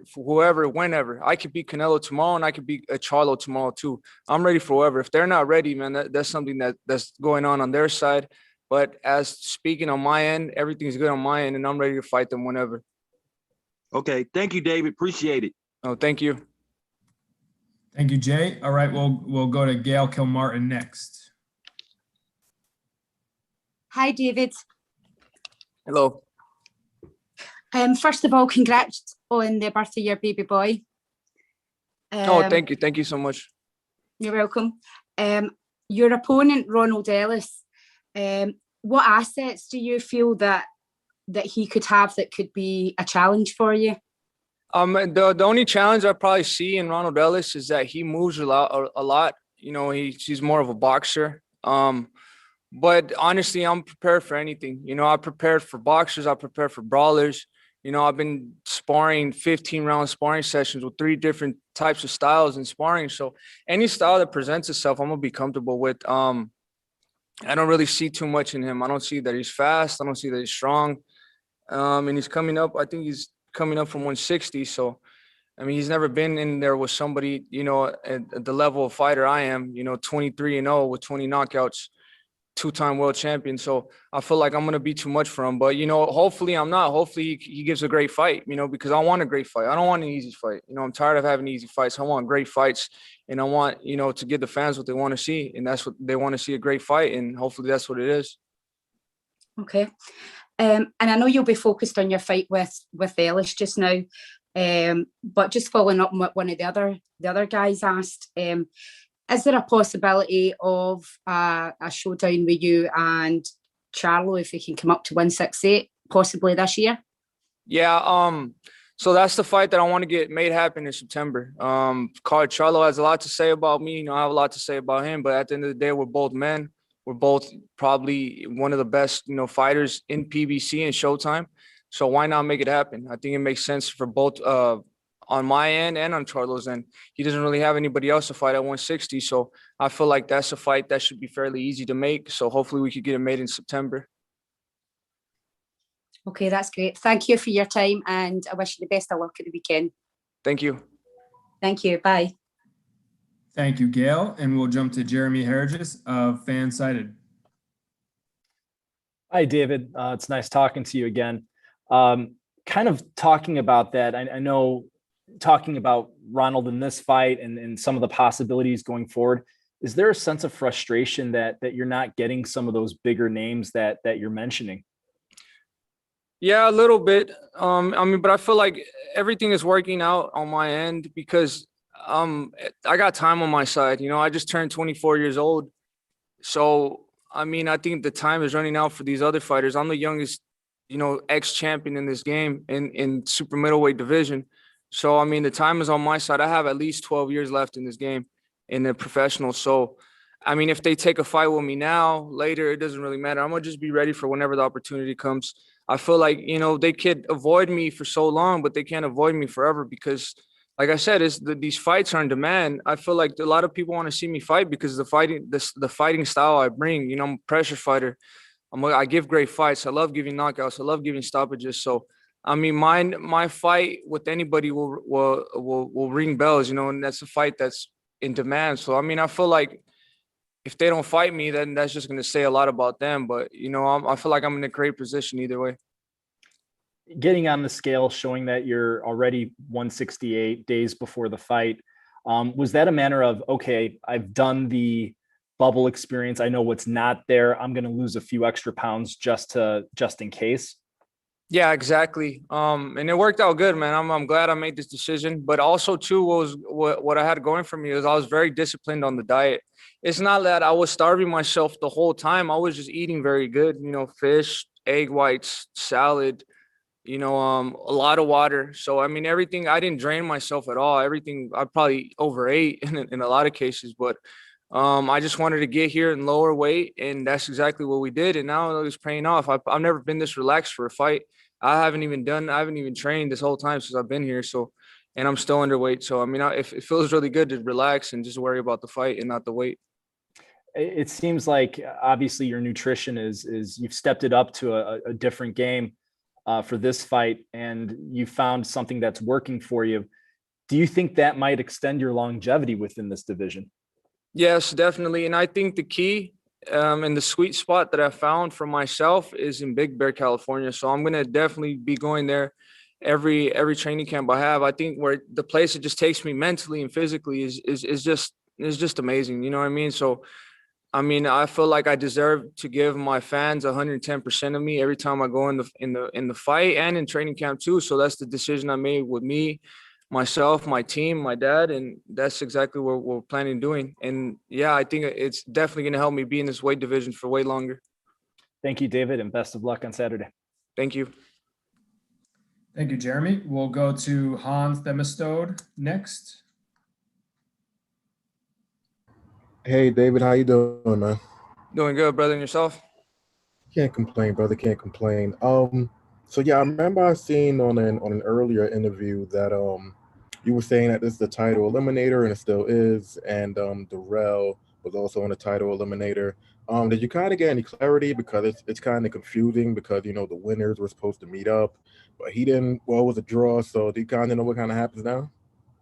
whenever. I could beat Canelo tomorrow and I could beat Charlo tomorrow too. I'm ready for whoever. If they're not ready, man, that's something that's going on their side. But as speaking on my end, everything's good on my end and I'm ready to fight them whenever. Okay. Thank you, David. Appreciate it. Oh, thank you. Thank you, Jay. All right, we'll go to Gail Kilmartin next. Hi, David. Hello. First of all, congrats on the birth of your baby boy. Thank you. Thank you so much. You're welcome. Your opponent, Ronald Ellis, what assets do you feel that he could have that could be a challenge for you? The only challenge I probably see in Ronald Ellis is that he moves a lot. You know, he's more of a boxer. But honestly, I'm prepared for anything. You know, I prepared for boxers. I prepared for brawlers. You know, I've been sparring 15-round sparring sessions with 3 different types of styles in sparring. So any style that presents itself, I'm gonna be comfortable with. I don't really see too much in him. I don't see that he's fast. I don't see that he's strong. And he's coming up. I think he's coming up from 160. So, I mean, he's never been in there with somebody, you know, at the level of fighter I am, you know, 23-0 with 20 knockouts, 2-time world champion. So I feel like I'm going to be too much for him, but, you know, hopefully I'm not. Hopefully he gives a great fight, you know, because I want a great fight. I don't want an easy fight. You know, I'm tired of having easy fights. I want great fights, and I want, you know, to give the fans what they want to see. And that's what they want to see, a great fight. And hopefully that's what it is. Okay. And I know you'll be focused on your fight with Ellis just now, but just following up on what one of the other guys asked, is there a possibility of a showdown with you and Charlo if he can come up to 168 possibly this year? Yeah. So that's the fight that I want to get made happen in September. Charlo has a lot to say about me. You know, I have a lot to say about him, but at the end of the day, we're both men. We're both probably one of the best, you know, fighters in PBC and Showtime. So why not make it happen? I think it makes sense for both on my end and on Charlo's end. He doesn't really have anybody else to fight at 160. So I feel like that's a fight that should be fairly easy to make. So hopefully we could get it made in September. Okay, that's great. Thank you for your time, and I wish you the best of luck at the weekend. Thank you. Thank you. Bye. Thank you, Gail. And we'll jump to Jeremy Hergis of Fansided. Hi, David. It's nice talking to you again. Kind of talking about that, I know talking about Ronald in this fight and some of the possibilities going forward, is there a sense of frustration that you're not getting some of those bigger names that you're mentioning? Yeah, a little bit. I mean, but I feel like everything is working out on my end because I got time on my side. You know, I just turned 24 years old. So, I mean, I think the time is running out for these other fighters. I'm the youngest, you know, ex-champion in this game in super middleweight division. So, I mean, the time is on my side. I have at least 12 years left in this game in the professional. So, I mean, if they take a fight with me now, later, it doesn't really matter. I'm going to just be ready for whenever the opportunity comes. I feel like, you know, they could avoid me for so long, but they can't avoid me forever because like I said, these fights are in demand. I feel like a lot of people want to see me fight because the fighting style I bring. I'm a pressure fighter. I give great fights. I love giving knockouts. I love giving stoppages. So I mean, my fight with anybody will ring bells. And that's a fight that's in demand. So I mean, I feel like if they don't fight me, then that's just going to say a lot about them. But I feel like I'm in a great position either way. Getting on the scale, showing that you're already 168 days before the fight, was that a matter of, okay, I've done the bubble experience, I know what's not there, I'm going to lose a few extra pounds just in case? Yeah, exactly. And it worked out good, man. I'm glad I made this decision. But also too, what I had going for me is I was very disciplined on the diet. It's not that I was starving myself the whole time. I was just eating very good, fish, egg whites, salad, a lot of water. So, I mean, everything, I didn't drain myself at all. Everything, I probably overate in a lot of cases, but I just wanted to get here and lower weight, and that's exactly what we did. And now it's paying off. I've never been this relaxed for a fight. I haven't even trained this whole time since I've been here. So, and I'm still underweight. So, I mean, it feels really good to relax and just worry about the fight and not the weight. It seems like obviously your nutrition is you've stepped it up to a different game for this fight, and you found something that's working for you. Do you think that might extend your longevity within this division? Yes, definitely. And I think the key and the sweet spot that I found for myself is in Big Bear, California. So I'm going to definitely be going there every training camp I have. I think where the place it just takes me mentally and physically is just amazing. You know what I mean? So, I mean, I feel like I deserve to give my fans 110% of me every time I go in the fight and in training camp too. So that's the decision I made with me, myself, my team, my dad, and that's exactly what we're planning on doing. And yeah, I think it's definitely going to help me be in this weight division for way longer. Thank you, David, and best of luck on Saturday. Thank you. Thank you, Jeremy. We'll go to Hans Themistode next. Hey, David, how you doing, man? Doing good, brother, and yourself? Can't complain, brother. Can't complain. So yeah, I remember I seen on an earlier interview that you were saying that this is the title eliminator, and it still is, and Darrell was also on the title eliminator. Did you kind of get any clarity, because it's kind of confusing, because the winners were supposed to meet up, but he didn't. Well, it was a draw, so do you kind of know what kind of happens now?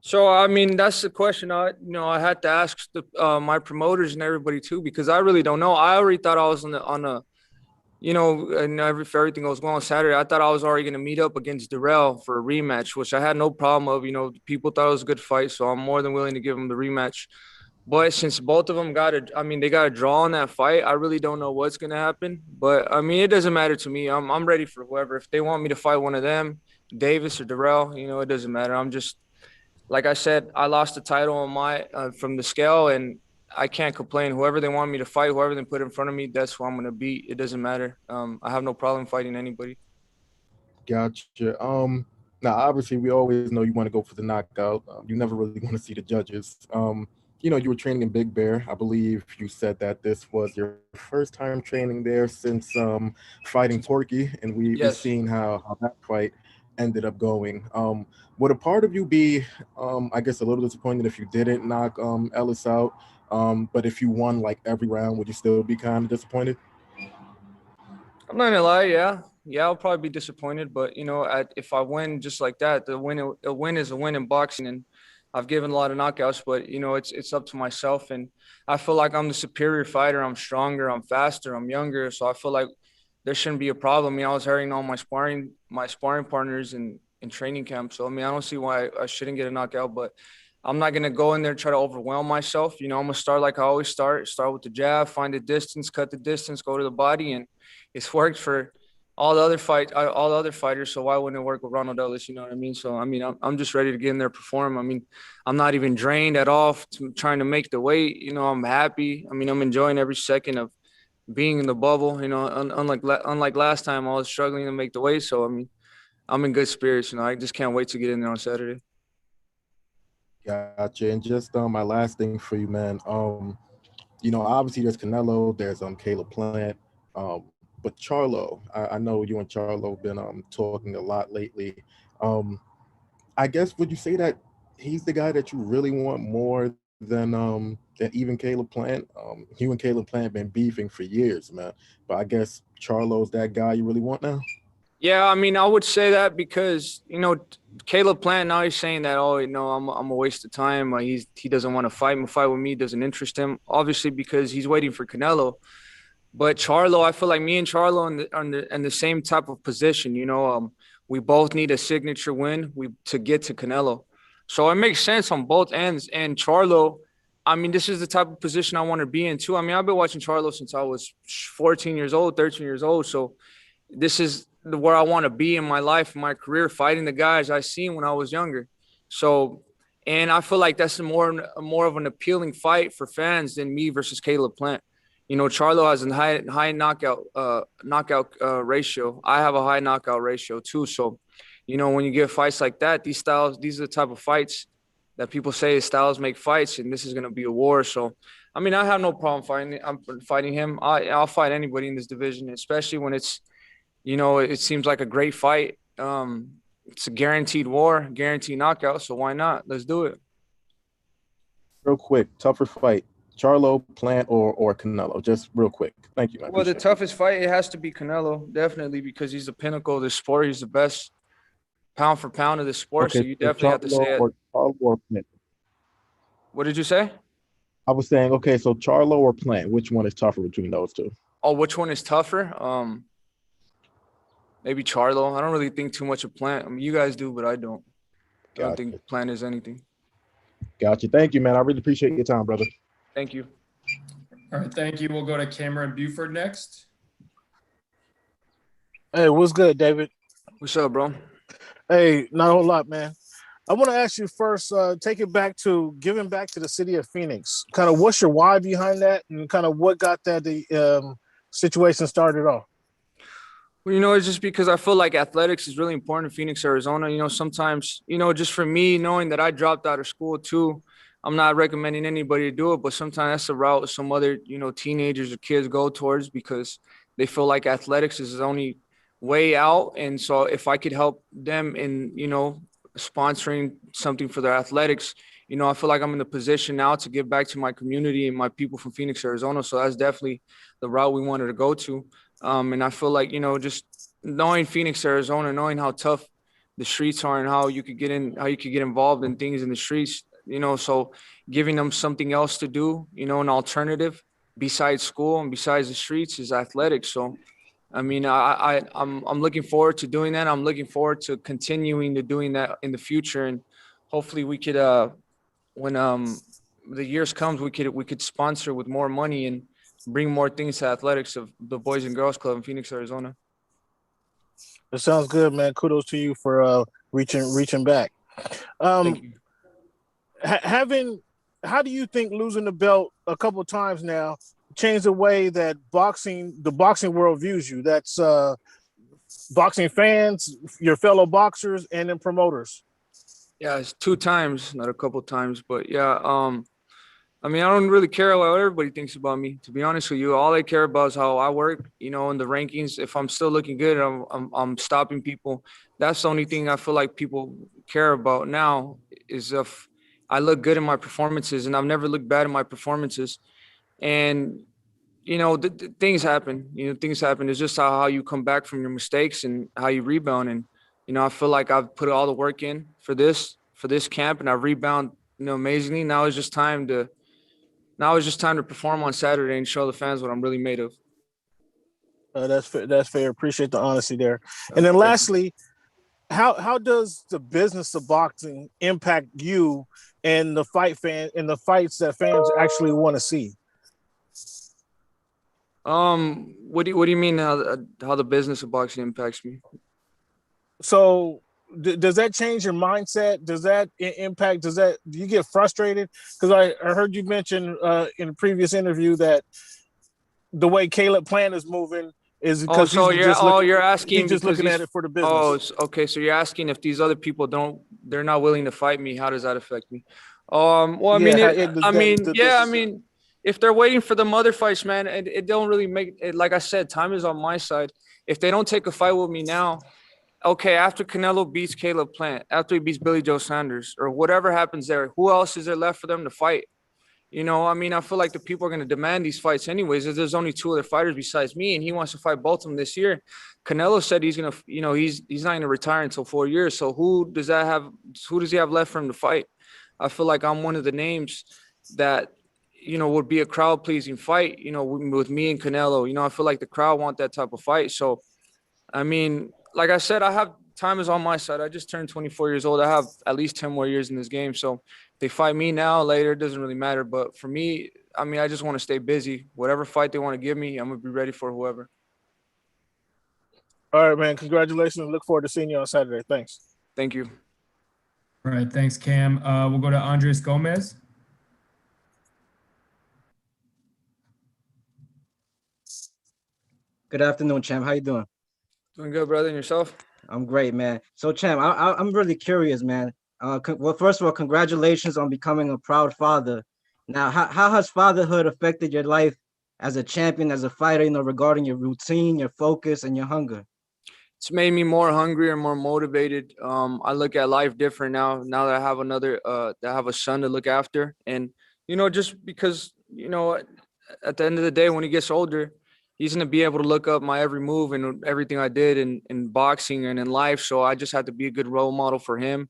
So, I mean, that's the question I had to ask my promoters and everybody too, because I really don't know. I already thought I was and if everything goes well on Saturday, I thought I was already going to meet up against Darrell for a rematch, which I had no problem of. People thought it was a good fight, so I'm more than willing to give them the rematch. But since both of them they got a draw on that fight, I really don't know what's going to happen. But, I mean, it doesn't matter to me. I'm ready for whoever. If they want me to fight one of them, Davis or Darrell, it doesn't matter. I'm just – like I said, I lost the title on my from the scale, and I can't complain. Whoever they want me to fight, whoever they put in front of me, that's who I'm going to beat. It doesn't matter. I have no problem fighting anybody. Gotcha. Now obviously we always know you want to go for the knockout. You never really want to see the judges. You were training in Big Bear. I believe you said that this was your first time training there since fighting Porky, and we've seen how that fight ended up going. Would a part of you be, I guess, a little disappointed if you didn't knock Ellis out? But if you won like every round, would you still be kind of disappointed? I'm not gonna lie, yeah, I'll probably be disappointed. But if I win just like that, a win is a win in boxing, and I've given a lot of knockouts. But it's up to myself, and I feel like I'm the superior fighter. I'm stronger, I'm faster, I'm younger, so I feel like there shouldn't be a problem. I was hearing all my sparring partners in training camp. So, I mean, I don't see why I shouldn't get a knockout, but I'm not going to go in there and try to overwhelm myself. I'm going to start like I always start with the jab, find the distance, cut the distance, go to the body. And it's worked for all the other fighters. So why wouldn't it work with Ronald Ellis? You know what I mean? So, I mean, I'm just ready to get in there, perform. I mean, I'm not even drained at all trying to make the weight. I'm happy. I mean, I'm enjoying every second of being in the bubble. Unlike last time, I was struggling to make the weight. So, I mean, I'm in good spirits. I just can't wait to get in there on Saturday. Gotcha. And just my last thing for you, man. Obviously there's Canelo, there's Caleb Plant, but Charlo. I know you and Charlo have been talking a lot lately. I guess, would you say that he's the guy that you really want more than even Caleb Plant. You and Caleb Plant been beefing for years, man. But I guess Charlo's that guy you really want now. Yeah, I mean, I would say that because, you know, Caleb Plant, now he's saying that, oh, you know, I'm a waste of time. He doesn't want to fight with me, doesn't interest him, obviously, because he's waiting for Canelo. But Charlo, I feel like me and Charlo in the same type of position. You know, we both need a signature win to get to Canelo. So it makes sense on both ends. And Charlo, I mean, this is the type of position I want to be in too. I mean, I've been watching Charlo since I was 14 years old, 13 years old. So this is where I want to be in my life, in my career, fighting the guys I seen when I was younger. So, and I feel like that's more of an appealing fight for fans than me versus Caleb Plant. You know, Charlo has a high knockout ratio. I have a high knockout ratio too. So, you know, when you get fights like that, these are the type of fights that people say styles make fights, and this is going to be a war. So, I mean, I have no problem fighting him. I'll fight anybody in this division, especially when it's, you know, it seems like a great fight. It's a guaranteed war, guaranteed knockout. So why not? Let's do it. Real quick, tougher fight. Charlo, Plant, or Canelo? Just real quick. Thank you. Well, the toughest fight, it has to be Canelo, definitely, because he's the pinnacle of the sport. He's the best pound for pound of the sport. Okay, so you definitely have to say it. Charlo or Plant? What did you say? I was saying, okay, so Charlo or Plant, which one is tougher between those two? Oh, which one is tougher? Maybe Charlo. I don't really think too much of Plant. I mean, you guys do, but I don't. I don't think Plant is anything. Gotcha. Thank you, man. I really appreciate your time, brother. Thank you. All right, thank you. We'll go to Cameron Buford next. Hey, what's good, David? What's up, bro? Hey, not a whole lot, man. I want to ask you first, giving back to the city of Phoenix. Kind of what's your why behind that, and kind of what got that situation started off? Well, you know, it's just because I feel like athletics is really important in Phoenix, Arizona. You know, sometimes, you know, just for me, knowing that I dropped out of school too, I'm not recommending anybody to do it, but sometimes that's the route some other, you know, teenagers or kids go towards because they feel like athletics is the only way out. And so if I could help them in, you know, sponsoring something for their athletics, you know, I feel like I'm in the position now to give back to my community and my people from Phoenix, Arizona. So that's definitely the route we wanted to go to. And I feel like, you know, just knowing Phoenix, Arizona, knowing how tough the streets are and how you could get involved in things in the streets, you know, so giving them something else to do, you know, an alternative besides school and besides the streets is athletics. So, I mean, I'm looking forward to doing that. I'm looking forward to continuing to doing that in the future. And hopefully we could, when the years comes, we could sponsor with more money and bring more things to athletics of the Boys and Girls Club in Phoenix, Arizona. That sounds good, man. Kudos to you for reaching back. Thank you. How do you think losing the belt a couple of times now changed the way that the boxing world views you? That's boxing fans, your fellow boxers, and then promoters. Yeah, it's 2 times, not a couple of times, but yeah. I mean, I don't really care what everybody thinks about me, to be honest with you. All I care about is how I work, you know, in the rankings. If I'm still looking good, I'm stopping people. That's the only thing I feel like people care about now is if I look good in my performances, and I've never looked bad in my performances. And, you know, things happen. You know, things happen. It's just how you come back from your mistakes and how you rebound. And, you know, I feel like I've put all the work in for this camp, and I rebound, you know, amazingly. Now it's just time to perform on Saturday and show the fans what I'm really made of. That's fair. That's fair. Appreciate the honesty there. And then lastly, how does the business of boxing impact you and the fights that fans actually want to see? What do you mean how the business of boxing impacts me? So does that change your mindset? Does that impact? Do you get frustrated? Because I heard you mention in a previous interview that the way Caleb Plant is moving is because you're asking he's just looking at it for the business. Oh, okay. So you're asking if these other people they're not willing to fight me. How does that affect me? Well, I mean, if they're waiting for the other fights, man, it don't really make it. Like I said, time is on my side. If they don't take a fight with me now, okay, after Canelo beats Caleb Plant, after he beats Billy Joe Sanders, or whatever happens there, who else is there left for them to fight? You know, I mean, I feel like the people are going to demand these fights anyways. There's only two other fighters besides me, and he wants to fight both of them this year. Canelo said he's going to, you know, he's not going to retire until 4 years. So who does he have left for him to fight? I feel like I'm one of the names that, you know, would be a crowd pleasing fight, you know, with me and Canelo. You know, I feel like the crowd want that type of fight. So, I mean, like I said, time is on my side. I just turned 24 years old. I have at least 10 more years in this game. So if they fight me now, later, it doesn't really matter. But for me, I mean, I just want to stay busy. Whatever fight they want to give me, I'm going to be ready for whoever. All right, man. Congratulations. Look forward to seeing you on Saturday. Thanks. Thank you. All right. Thanks, Cam. We'll go to Andres Gomez. Good afternoon, champ. How you doing? Doing good, brother. And yourself? I'm great, man. So, champ, I'm really curious, man. Well, first of all, congratulations on becoming a proud father. Now, how has fatherhood affected your life as a champion, as a fighter, you know, regarding your routine, your focus, and your hunger? It's made me more hungry and more motivated. I look at life different now that I have that I have a son to look after. And, you know, just because, you know, at the end of the day, when he gets older, he's going to be able to look up my every move and everything I did in boxing and in life. So I just have to be a good role model for him.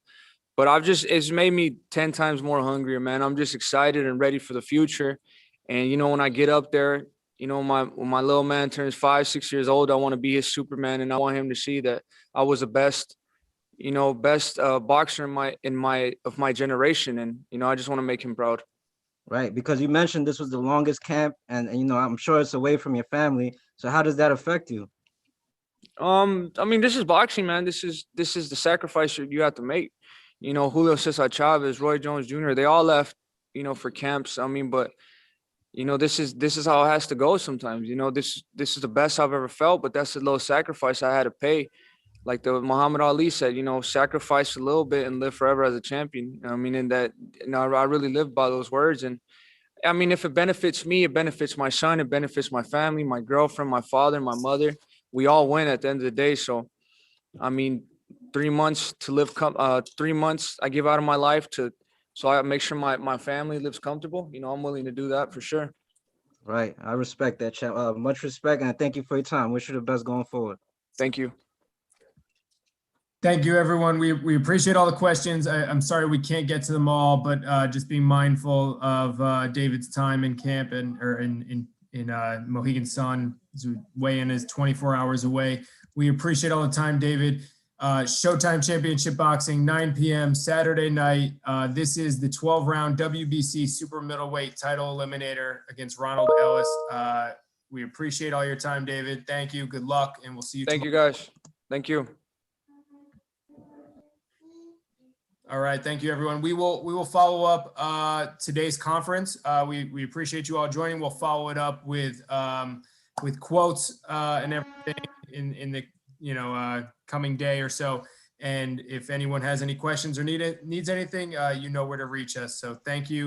But it's made me 10 times more hungrier, man. I'm just excited and ready for the future. And, you know, when I get up there, you know, when my little man turns 5, 6 years old, I want to be his Superman. And I want him to see that I was the best boxer of my generation. And, you know, I just want to make him proud. Right, because you mentioned this was the longest camp, and you know, I'm sure it's away from your family. So how does that affect you? I mean, this is boxing, man. This is the sacrifice you have to make. You know, Julio Cesar Chavez, Roy Jones Jr., they all left, you know, for camps. I mean, but you know, this is how it has to go sometimes. You know, this is the best I've ever felt, but that's a little sacrifice I had to pay. Like the Muhammad Ali said, you know, sacrifice a little bit and live forever as a champion. I mean, in that, you know, I really live by those words. And I mean, if it benefits me, it benefits my son, it benefits my family, my girlfriend, my father, my mother. We all win at the end of the day. So, I mean, 3 months to live, 3 months I give out of my life so I make sure my family lives comfortable. You know, I'm willing to do that for sure. Right. I respect that, champ. Much respect, and thank you for your time. Wish you the best going forward. Thank you. Thank you, everyone. We appreciate all the questions. I'm sorry we can't get to them all, but just being mindful of David's time in camp or in Mohegan Sun. Weigh-in is 24 hours away. We appreciate all the time, David. Showtime Championship Boxing, 9 p.m. Saturday night. This is the 12-round WBC Super Middleweight Title Eliminator against Ronald Ellis. We appreciate all your time, David. Thank you. Good luck, and we'll see you tomorrow. Thank you, guys. Thank you. All right, thank you, everyone. We will follow up today's conference. We appreciate you all joining. We'll follow it up with quotes and everything in the coming day or so. And if anyone has any questions or needs anything, you know where to reach us. So thank you.